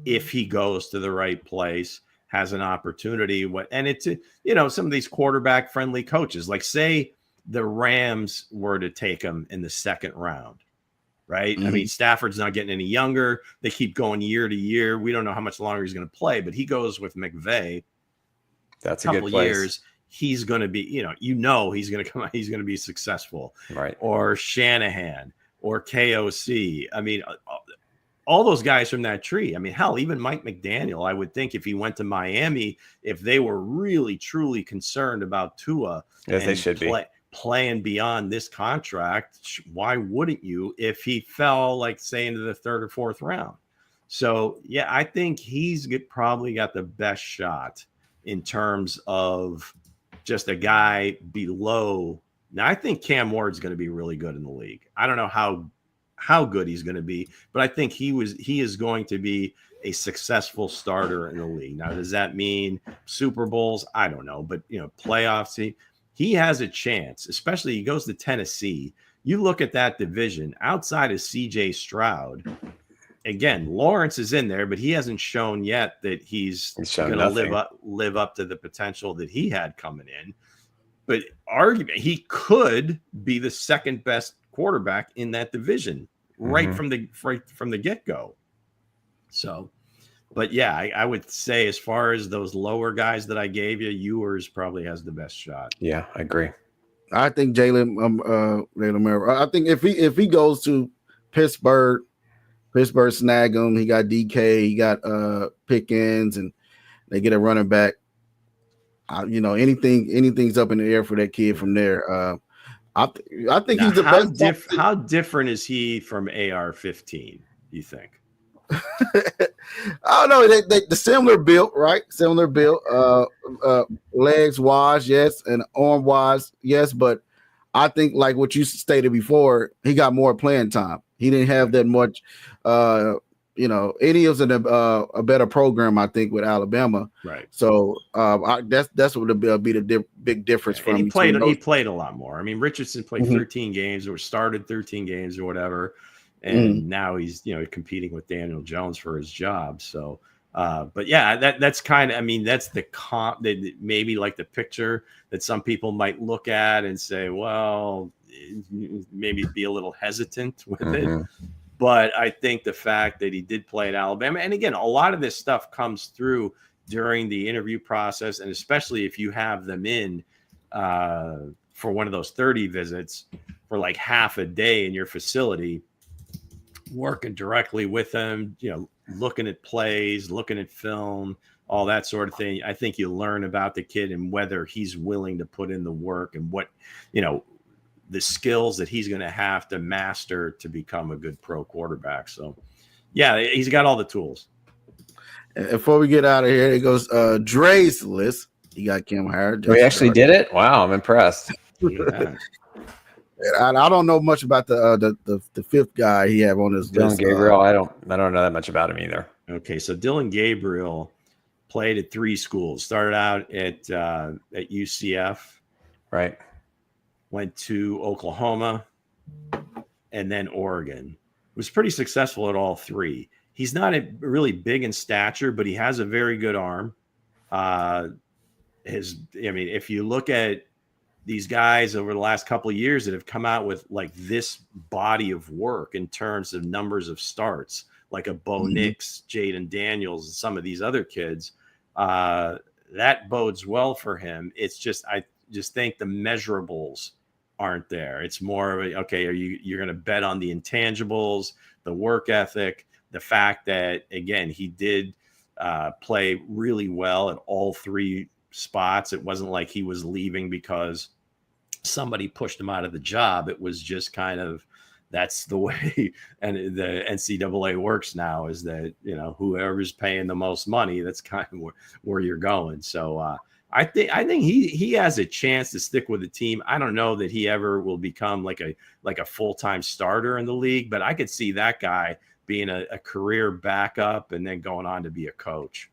if he goes to the right place, has an opportunity. And it's some of these quarterback friendly coaches, like say the Rams were to take him in the 2nd round. Right. I mean, Stafford's not getting any younger. They keep going year to year. We don't know how much longer he's going to play, but he goes with McVay. That's a good place. Years, he's going to be, he's going to come out, he's going to be successful, right? Or Shanahan or KOC. I mean, all those guys from that tree. I mean, hell, even Mike McDaniel, I would think if he went to Miami, if they were really, truly concerned about Tua, as they should be playing beyond this contract, why wouldn't you if he fell, like, say, into the 3rd or 4th round? So, yeah, I think he's probably got the best shot in terms of just a guy below. Now, I think Cam Ward's going to be really good in the league. I don't know how good he's going to be, but I think he is going to be a successful starter in the league. Now, does that mean Super Bowls? I don't know, but playoffs, he has a chance, especially he goes to Tennessee. You look at that division outside of CJ Stroud. Again, Lawrence is in there, but he hasn't shown yet that he's going to live up to the potential that he had coming in. But he could be the 2nd best quarterback in that division right from the get-go. So, but yeah, I would say as far as those lower guys that I gave you, Ewers probably has the best shot. Yeah, I agree. I think Jalen Merrill. I think if he goes to Pittsburgh snag him. He got DK, he got Pickens, and they get a running back. Anything's up in the air for that kid from there. I think he's the best. How different is he from AR-15? You think? I don't know. The similar build, right? Similar build. Legs wise, yes, and arm wise, yes. But I think, like what you stated before, he got more playing time. He didn't have that much. Eddie was in a better program, I think, with Alabama. Right. So that's what will be the big difference from. He played a lot more. I mean, Richardson played 13 games or started 13 games or whatever. And now he's, competing with Daniel Jones for his job. So, but yeah, that's kind of, I mean, that's the comp that maybe like the picture that some people might look at and say, well, maybe be a little hesitant with it. But I think the fact that he did play at Alabama, and again, a lot of this stuff comes through during the interview process, and especially if you have them in for one of those 30 visits for like half a day in your facility, working directly with them, looking at plays, looking at film, all that sort of thing. I think you learn about the kid and whether he's willing to put in the work and what, the skills that he's going to have to master to become a good pro quarterback. So, yeah, he's got all the tools. And before we get out of here, it goes Dre's list. You got Cam Howard. We actually did it? Wow, I'm impressed. Yeah. I don't know much about the fifth guy he have on his list. Dylan Gabriel. I don't know that much about him either. Okay, so Dylan Gabriel played at 3 schools. Started out at UCF, right? Went to Oklahoma, and then Oregon. Was pretty successful at all 3. He's not really big in stature, but he has a very good arm. If you look at these guys over the last couple of years that have come out with like this body of work in terms of numbers of starts, like a Bo Nix, Jaden Daniels, and some of these other kids, that bodes well for him. It's just, I just think the measurables aren't there. It's more of you're going to bet on the intangibles, the work ethic, the fact that, again, he did play really well at all 3 spots. It wasn't like he was leaving because somebody pushed him out of the job. It was just kind of, that's the way and the NCAA works now, is that, whoever's paying the most money, that's kind of where you're going. So I think he has a chance to stick with the team. I don't know that he ever will become like a full-time starter in the league, but I could see that guy being a career backup and then going on to be a coach.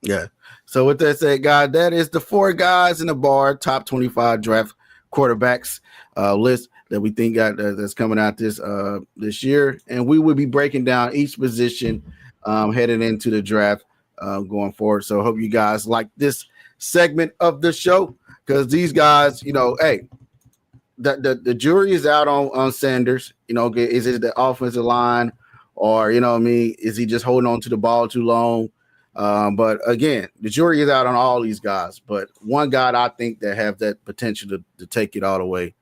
Yeah. So with that said, guys, that is the 4 guys in the bar top 25 draft quarterbacks list that we think that's coming out this year, and we will be breaking down each position heading into the draft going forward. So I hope you guys like this segment of the show, because these guys, hey, the jury is out on Sanders. Is it the offensive line, or is he just holding on to the ball too long? But again, the jury is out on all these guys. But one guy I think that have that potential to take it all the way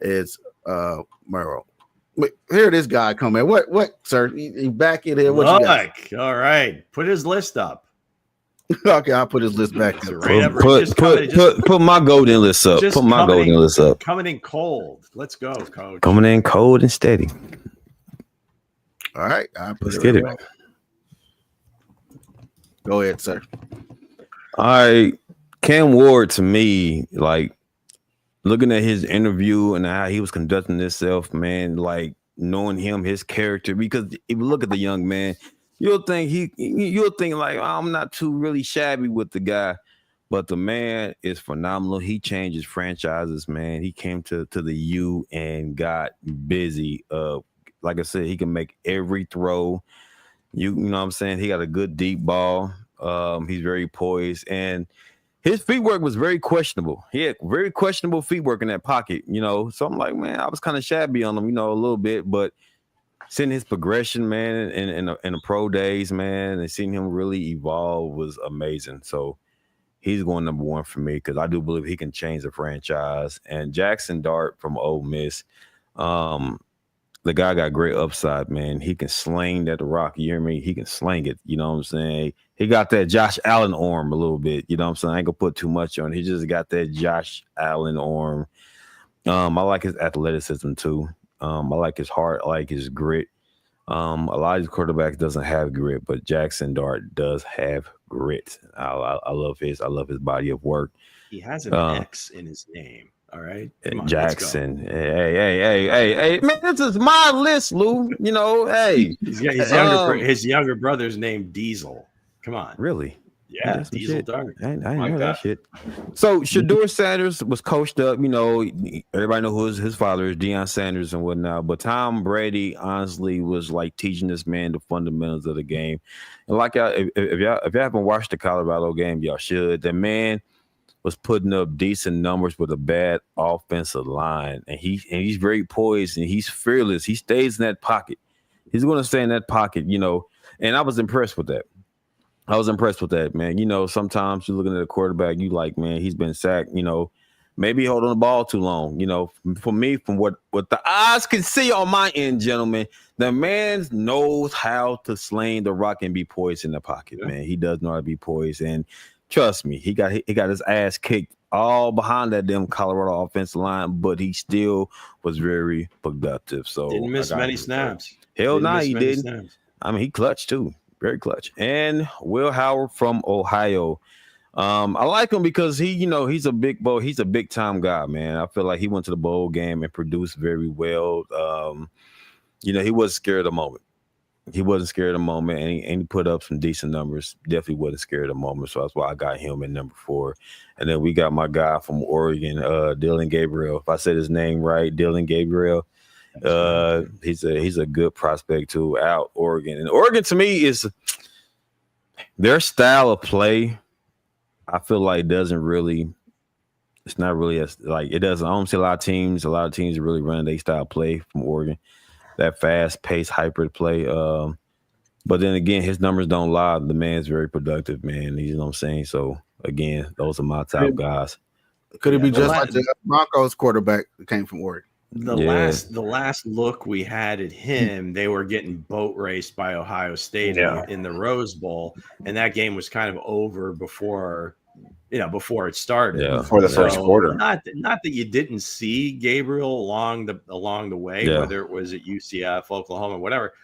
is Merrill. Here this guy coming. What, sir? You back in here? What you got? All right, put his list up. Okay, I'll put his list back. Put my golden list up. Put my golden list up. Coming in cold. Let's go, coach. Coming in cold and steady. All right, let's get it. Go ahead, sir. All right, Cam Ward, to me, like looking at his interview and how he was conducting himself, man, like knowing him, his character, because if you look at the young man, you'll think like, oh, I'm not too really shabby with the guy, but the man is phenomenal. He changes franchises, man. He came to the U and got busy. Like I said, he can make every throw. You know what I'm saying? He got a good deep ball. He's very poised, and his feet work was very questionable. He had very questionable feet work in that pocket, So I'm like, man, I was kind of shabby on him, a little bit, but seeing his progression, man, in the pro days, man, and seeing him really evolve was amazing. So he's going number one for me because I do believe he can change the franchise. And Jackson Dart from Ole Miss, the guy got great upside, man. He can sling that rock. You hear me? He can sling it. You know what I'm saying? He got that Josh Allen arm a little bit. You know what I'm saying? I ain't gonna put too much on it. He just got that Josh Allen arm. I like his athleticism too. I like his heart. I like his grit. A lot of these quarterbacks doesn't have grit, but Jackson Dart does have grit. I love his body of work. He has an X in his name. All right, on, Jackson. Hey, man, this is my list, Lou. You know, hey, his younger brother's named Diesel. Come on, really? Yeah, Diesel Dart. I didn't know that shit. So Shedeur Sanders was coached up. You know, everybody know who his father is, Deion Sanders and whatnot. But Tom Brady honestly was like teaching this man the fundamentals of the game. And like if y'all haven't watched the Colorado game, y'all should. The man was putting up decent numbers with a bad offensive line, and he's very poised and he's fearless. He stays in that pocket. He's going to stay in that pocket, you know. And I was impressed with that. Man. You know, sometimes you're looking at a quarterback, you like, man, he's been sacked, you know, maybe holding the ball too long. You know, for me, from what the eyes can see on my end, gentlemen, the man knows how to sling the rock and be poised in the pocket, man. He does know how to be poised. And trust me, he got his ass kicked all behind that damn Colorado offensive line, but he still was very productive. So didn't miss many snaps. Hell no, he didn't. Snaps. I mean, he clutched too. Very clutch. And Will Howard from Ohio. I like him because he's a big time guy, man. I feel like he went to the bowl game and produced very well. He wasn't scared of the moment. And he put up some decent numbers. Definitely wasn't scared of the moment. So that's why I got him at number 4. And then we got my guy from Oregon, Dillon Gabriel. If I said his name right, Dillon Gabriel. He's a good prospect too out Oregon. And Oregon to me is their style of play. I feel like it's not really as like it doesn't. I don't see a lot of teams really running their style of play from Oregon. That fast paced hybrid play. But then again, his numbers don't lie. The man's very productive, man. You know what I'm saying? So again, those are my top guys. Could it be just like the Broncos quarterback that came from Oregon? The last look we had at him, they were getting boat raced by Ohio State in the Rose Bowl, and that game was kind of over before it started. Yeah, before the first quarter. Not that you didn't see Gabriel along the way, whether it was at UCF, Oklahoma, whatever.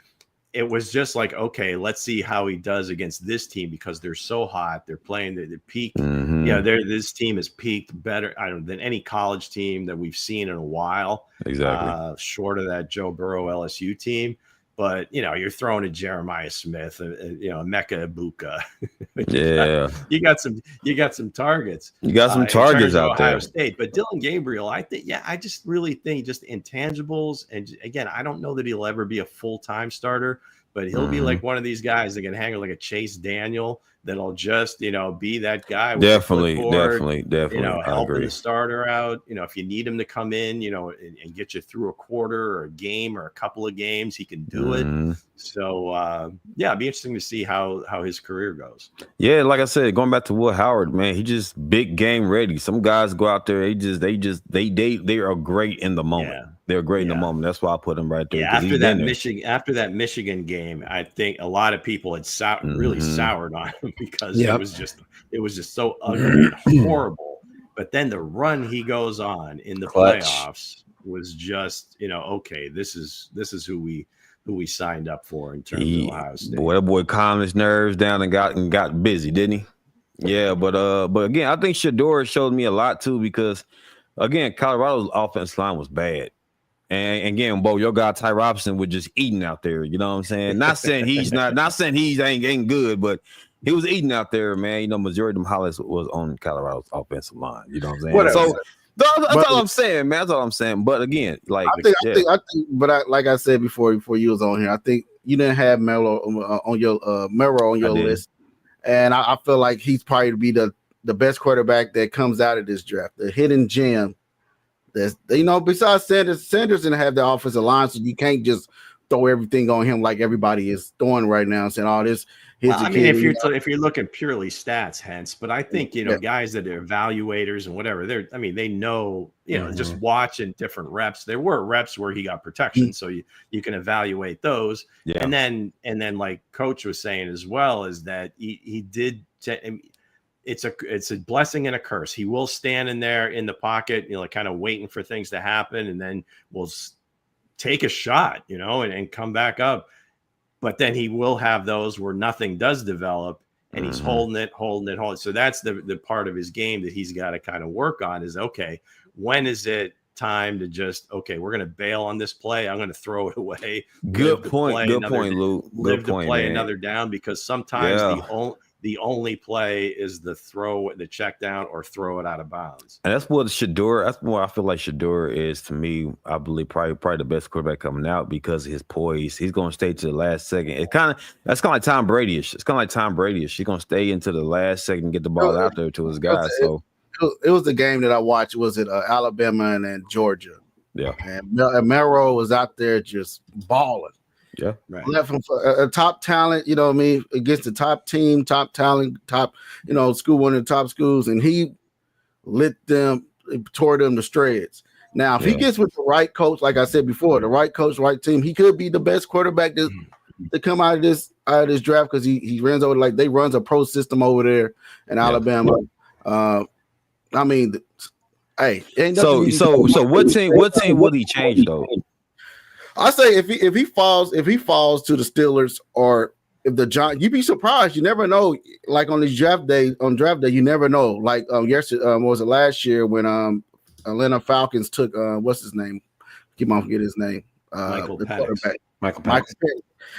It was just like, okay, let's see how he does against this team because they're so hot. They're playing the peak. Mm-hmm. Yeah, this team has peaked better than any college team that we've seen in a while. Exactly. Short of that Joe Burrow LSU team. But, you're throwing a Jeremiah Smith, Emeka Ibuka. You got some targets. You got some targets out Ohio there. State. But Dillon Gabriel, I just really think just intangibles. And again, I don't know that he'll ever be a full-time starter, but he'll be like one of these guys that can hang like a Chase Daniel that'll just, be that guy. Definitely. Helping the starter out. If you need him to come in, and get you through a quarter or a game or a couple of games, he can do it. So, it'd be interesting to see how his career goes. Yeah, like I said, going back to Will Howard, man, he just big game ready. Some guys go out there, they are great in the moment. Yeah. They're great in the moment. That's why I put him right there. Yeah, after that Michigan game, I think a lot of people had really soured on him because it was just so ugly and horrible. But then the run he goes on in the playoffs was just, okay, this is who we signed up for in terms of Ohio State. Boy, that boy calmed his nerves down and got busy, didn't he? Yeah, but again, I think Shedeur showed me a lot too because again, Colorado's offensive line was bad. And again, your guy Ty Robinson was just eating out there. You know what I'm saying? Not saying he's ain't good, but he was eating out there, man. Majority of them highlights was on Colorado's offensive line. You know what I'm saying? Whatever. So that's all I'm saying, man. That's all I'm saying. But again, like I think, like I said before you was on here, I think you didn't have Merrill on your list, and I feel like he's probably to be the best quarterback that comes out of this draft, the hidden gem. Besides Sanders didn't have the offensive line, so you can't just throw everything on him like everybody is doing right now, saying all this. Well, I mean, if you're looking purely stats, Hense, but I think guys that are evaluators and whatever, they know, just watching different reps. There were reps where he got protection, so you can evaluate those. Yeah. And then like Coach was saying as well, is that he did. It's a blessing and a curse. He will stand in there in the pocket, kind of waiting for things to happen, and then will take a shot, and come back up. But then he will have those where nothing does develop, and he's holding it. So that's the part of his game that he's got to kind of work on is, okay, when is it time to just, okay, we're going to bail on this play. I'm going to throw it away. Good point, Lou. Live to play another down, because sometimes the only play is the check down or throw it out of bounds. And that's what I feel like Shedeur is to me. I believe probably the best quarterback coming out because of his poise. He's going to stay to the last second. That's kind of like Tom Brady-ish. It's kind of like Tom Brady-ish. He's going to stay into the last second and get the ball out there to his guys. So it was the game that I watched. Was it Alabama and Georgia? Yeah. And Melrose was out there just balling. Yeah, right. Left him for a top talent, against the top team, top talent, top, school, one of the top schools, and he tore them to shreds. Now, if he gets with the right coach, like I said before, the right coach, right team, he could be the best quarterback to come out of this draft, because he runs over they runs a pro system over there in Alabama. Hey, so what team will he change though? I say if he falls to the Steelers, or if the Giants, you'd be surprised. You never know. Like on draft day, you never know. Like yesterday, was it last year when Atlanta Falcons took what's his name? Keep on forgetting his name. Michael Penix.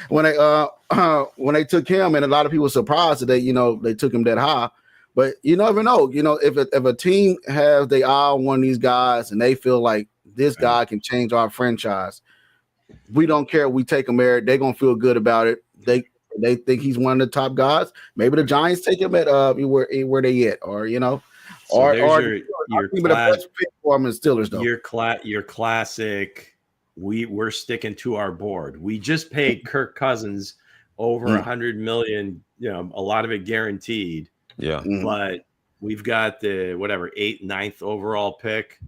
When they took him, and a lot of people were surprised that they took him that high. But you never know. If a team has their eye on one of these guys and they feel like this guy can change our franchise, we don't care. We take him there. They're gonna feel good about it. They think he's one of the top guys. Maybe the Giants take him at where they at, or so your best pick for him in Steelers though. Your classic. We're sticking to our board. We just paid Kirk Cousins over $100 million. A lot of it guaranteed. Yeah, but we've got the 8th, 9th overall pick.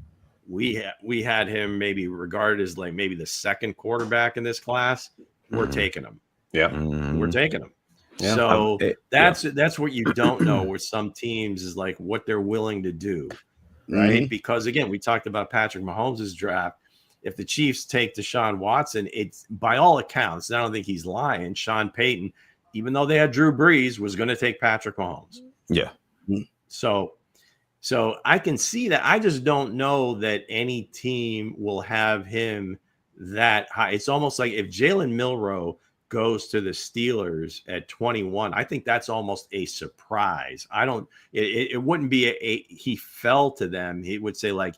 We had him maybe regarded as like maybe the second quarterback in this class. We're taking him. Yeah, we're taking him. Yeah. So that's what you don't know with some teams is like what they're willing to do, right? Because again, we talked about Patrick Mahomes' draft. If the Chiefs take Deshaun Watson, it's by all accounts, I don't think he's lying. Sean Payton, even though they had Drew Brees, was going to take Patrick Mahomes. Yeah. So I can see that. I just don't know that any team will have him that high. It's almost like if Jalen Milroe goes to the Steelers at 21, I think that's almost a surprise. It wouldn't be he fell to them. He would say like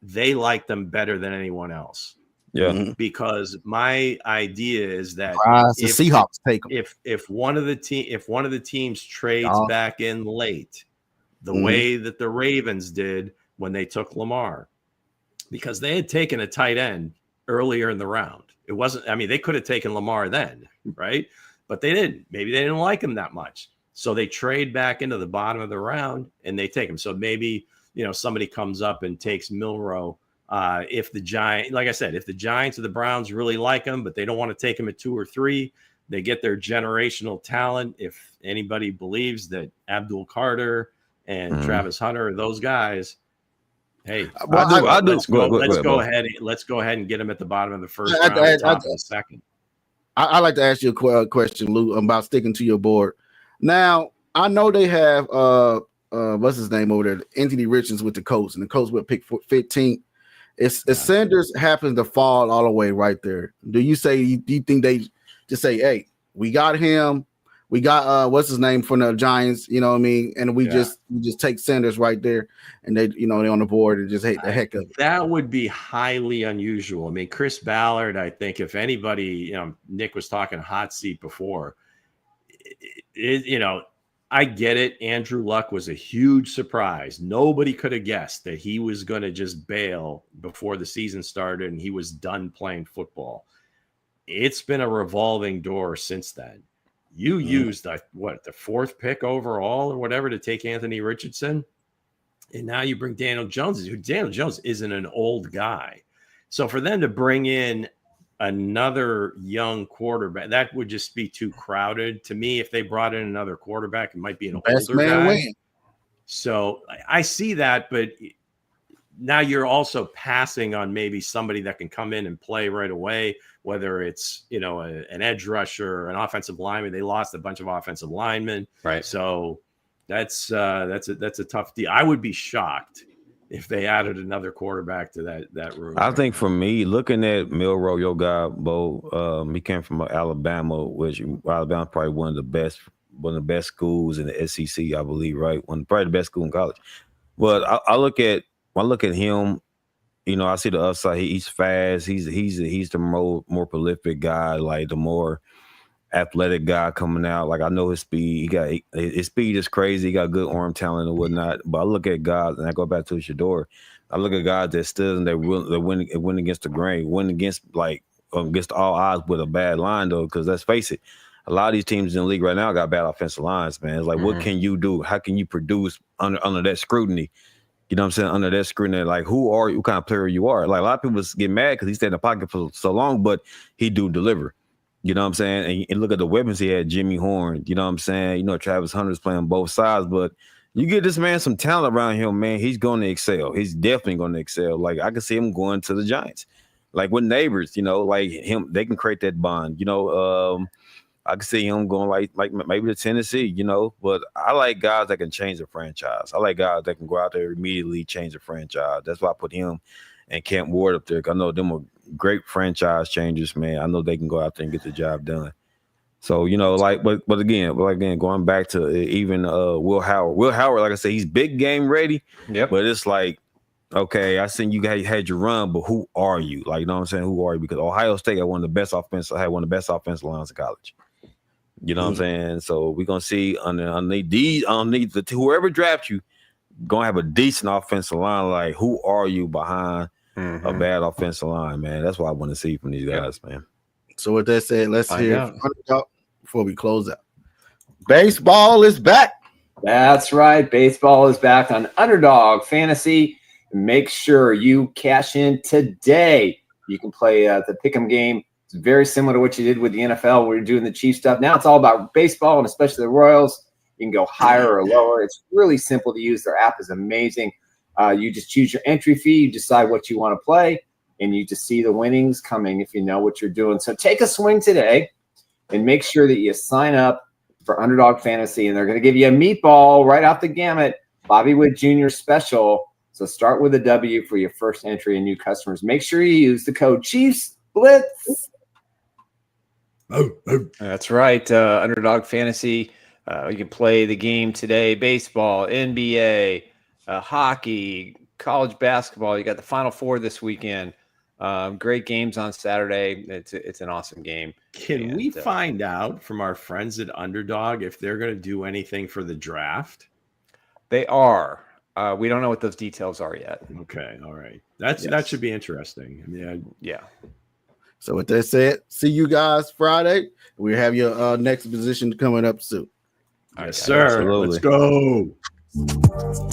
they like them better than anyone else. Yeah. Because my idea is that the Seahawks take them. If one of the teams trades back in late, the way that the Ravens did when they took Lamar, because they had taken a tight end earlier in the round. It wasn't, they could have taken Lamar then, right? But they didn't. Maybe they didn't like him that much. So they trade back into the bottom of the round and they take him. So maybe, somebody comes up and takes Milroe. If the Giants, like I said, if the Giants or the Browns really like him, but they don't want to take him at 2 or 3, they get their generational talent. If anybody believes that Abdul Carter and Travis Hunter are those guys, hey, let's go ahead and get him at the bottom of the first round, top of the second. I'd like to ask you a question, Lou, about sticking to your board. Now, I know they have what's his name over there, Anthony Richards with the Colts, and the Colts will pick 15th. If Sanders happens to fall all the way right there, do you think they just say, hey, we got him, we got what's his name from the Giants, and we just take Sanders right there, and they're on the board and just hate the heck of it. That would be highly unusual. Chris Ballard, I think if anybody, Nick was talking hot seat before, I get it. Andrew Luck was a huge surprise. Nobody could have guessed that he was going to just bail before the season started and he was done playing football. it's been a revolving door since then. You used the 4th pick overall or whatever to take Anthony Richardson, and now you bring Daniel Jones. Daniel Jones isn't an old guy, so for them to bring in another young quarterback, that would just be too crowded to me. If they brought in another quarterback, it might be an older guy. Win. So I see that, but now you're also passing on maybe somebody that can come in and play right away, whether it's, an edge rusher, an offensive lineman. They lost a bunch of offensive linemen. Right. So that's a tough deal. I would be shocked if they added another quarterback to that room. I think for me, looking at Milroe, your guy, Bo, he came from Alabama, which Alabama probably one of the best schools in the SEC, I believe, right? Probably the best school in college. But I look at him, I see the upside. He's fast. He's the more prolific guy, like the more athletic guy coming out. Like, I know his speed. His speed is crazy. He got good arm talent and whatnot. But I look at guys, and I go back to Shador. I look at guys that stood and they win against the grain, win against all odds with a bad line, though. Because let's face it, a lot of these teams in the league right now got bad offensive lines, man. It's like, what can you do? How can you produce under that scrutiny? You know what I'm saying? Under that scrutiny, like, who are you? What kind of player you are? Like, a lot of people get mad because he stayed in the pocket for so long, but he do deliver. You know what I'm saying? And look at the weapons he had. Jimmy Horn. You know what I'm saying? Travis Hunter's playing both sides, but you get this man some talent around him, man. He's going to excel. He's definitely going to excel. Like, I can see him going to the Giants, like with neighbors. Like him, they can create that bond. I can see him going like maybe to Tennessee, but I like guys that can change the franchise. I like guys that can go out there immediately change the franchise. That's why I put him and Camp Ward up there. I know them are great franchise changers, man. I know they can go out there and get the job done. So, but again, going back to even Will Howard. Will Howard, like I said, he's big game ready. Yep. But it's like, okay, I seen you guys had your run, but who are you? Like, you know what I'm saying? Who are you? Because Ohio State had one of the best offensive lines in college. You know what I'm saying? So we're gonna see underneath whoever drafts you, gonna have a decent offensive line. Like, who are you behind a bad offensive line, man? That's what I want to see from these guys, man. So with that said, let's hear before we close out. Baseball is back. That's right. Baseball is back on Underdog Fantasy. Make sure you cash in today. You can play the pick'em game. It's very similar to what you did with the NFL where you're doing the Chiefs stuff. Now it's all about baseball, and especially the Royals. You can go higher or lower. It's really simple to use. Their app is amazing. You just choose your entry fee. You decide what you want to play, and you just see the winnings coming if you know what you're doing. So take a swing today and make sure that you sign up for Underdog Fantasy, and they're going to give you a meatball right off the gamut, Bobby Wood Jr. special. So start with a W for your first entry and new customers. Make sure you use the code Chiefs Blitz. That's right. Underdog Fantasy. You can play the game today. Baseball, NBA, hockey, college basketball. You got the Final Four this weekend. Great games on Saturday. It's an awesome game. Can we find out from our friends at Underdog if they're going to do anything for the draft? They are. We don't know what those details are yet. Okay. All right. That should be interesting. I mean, yeah. So with that said, see you guys Friday. We have your next position coming up soon. Yes, sir. Absolutely. Let's go.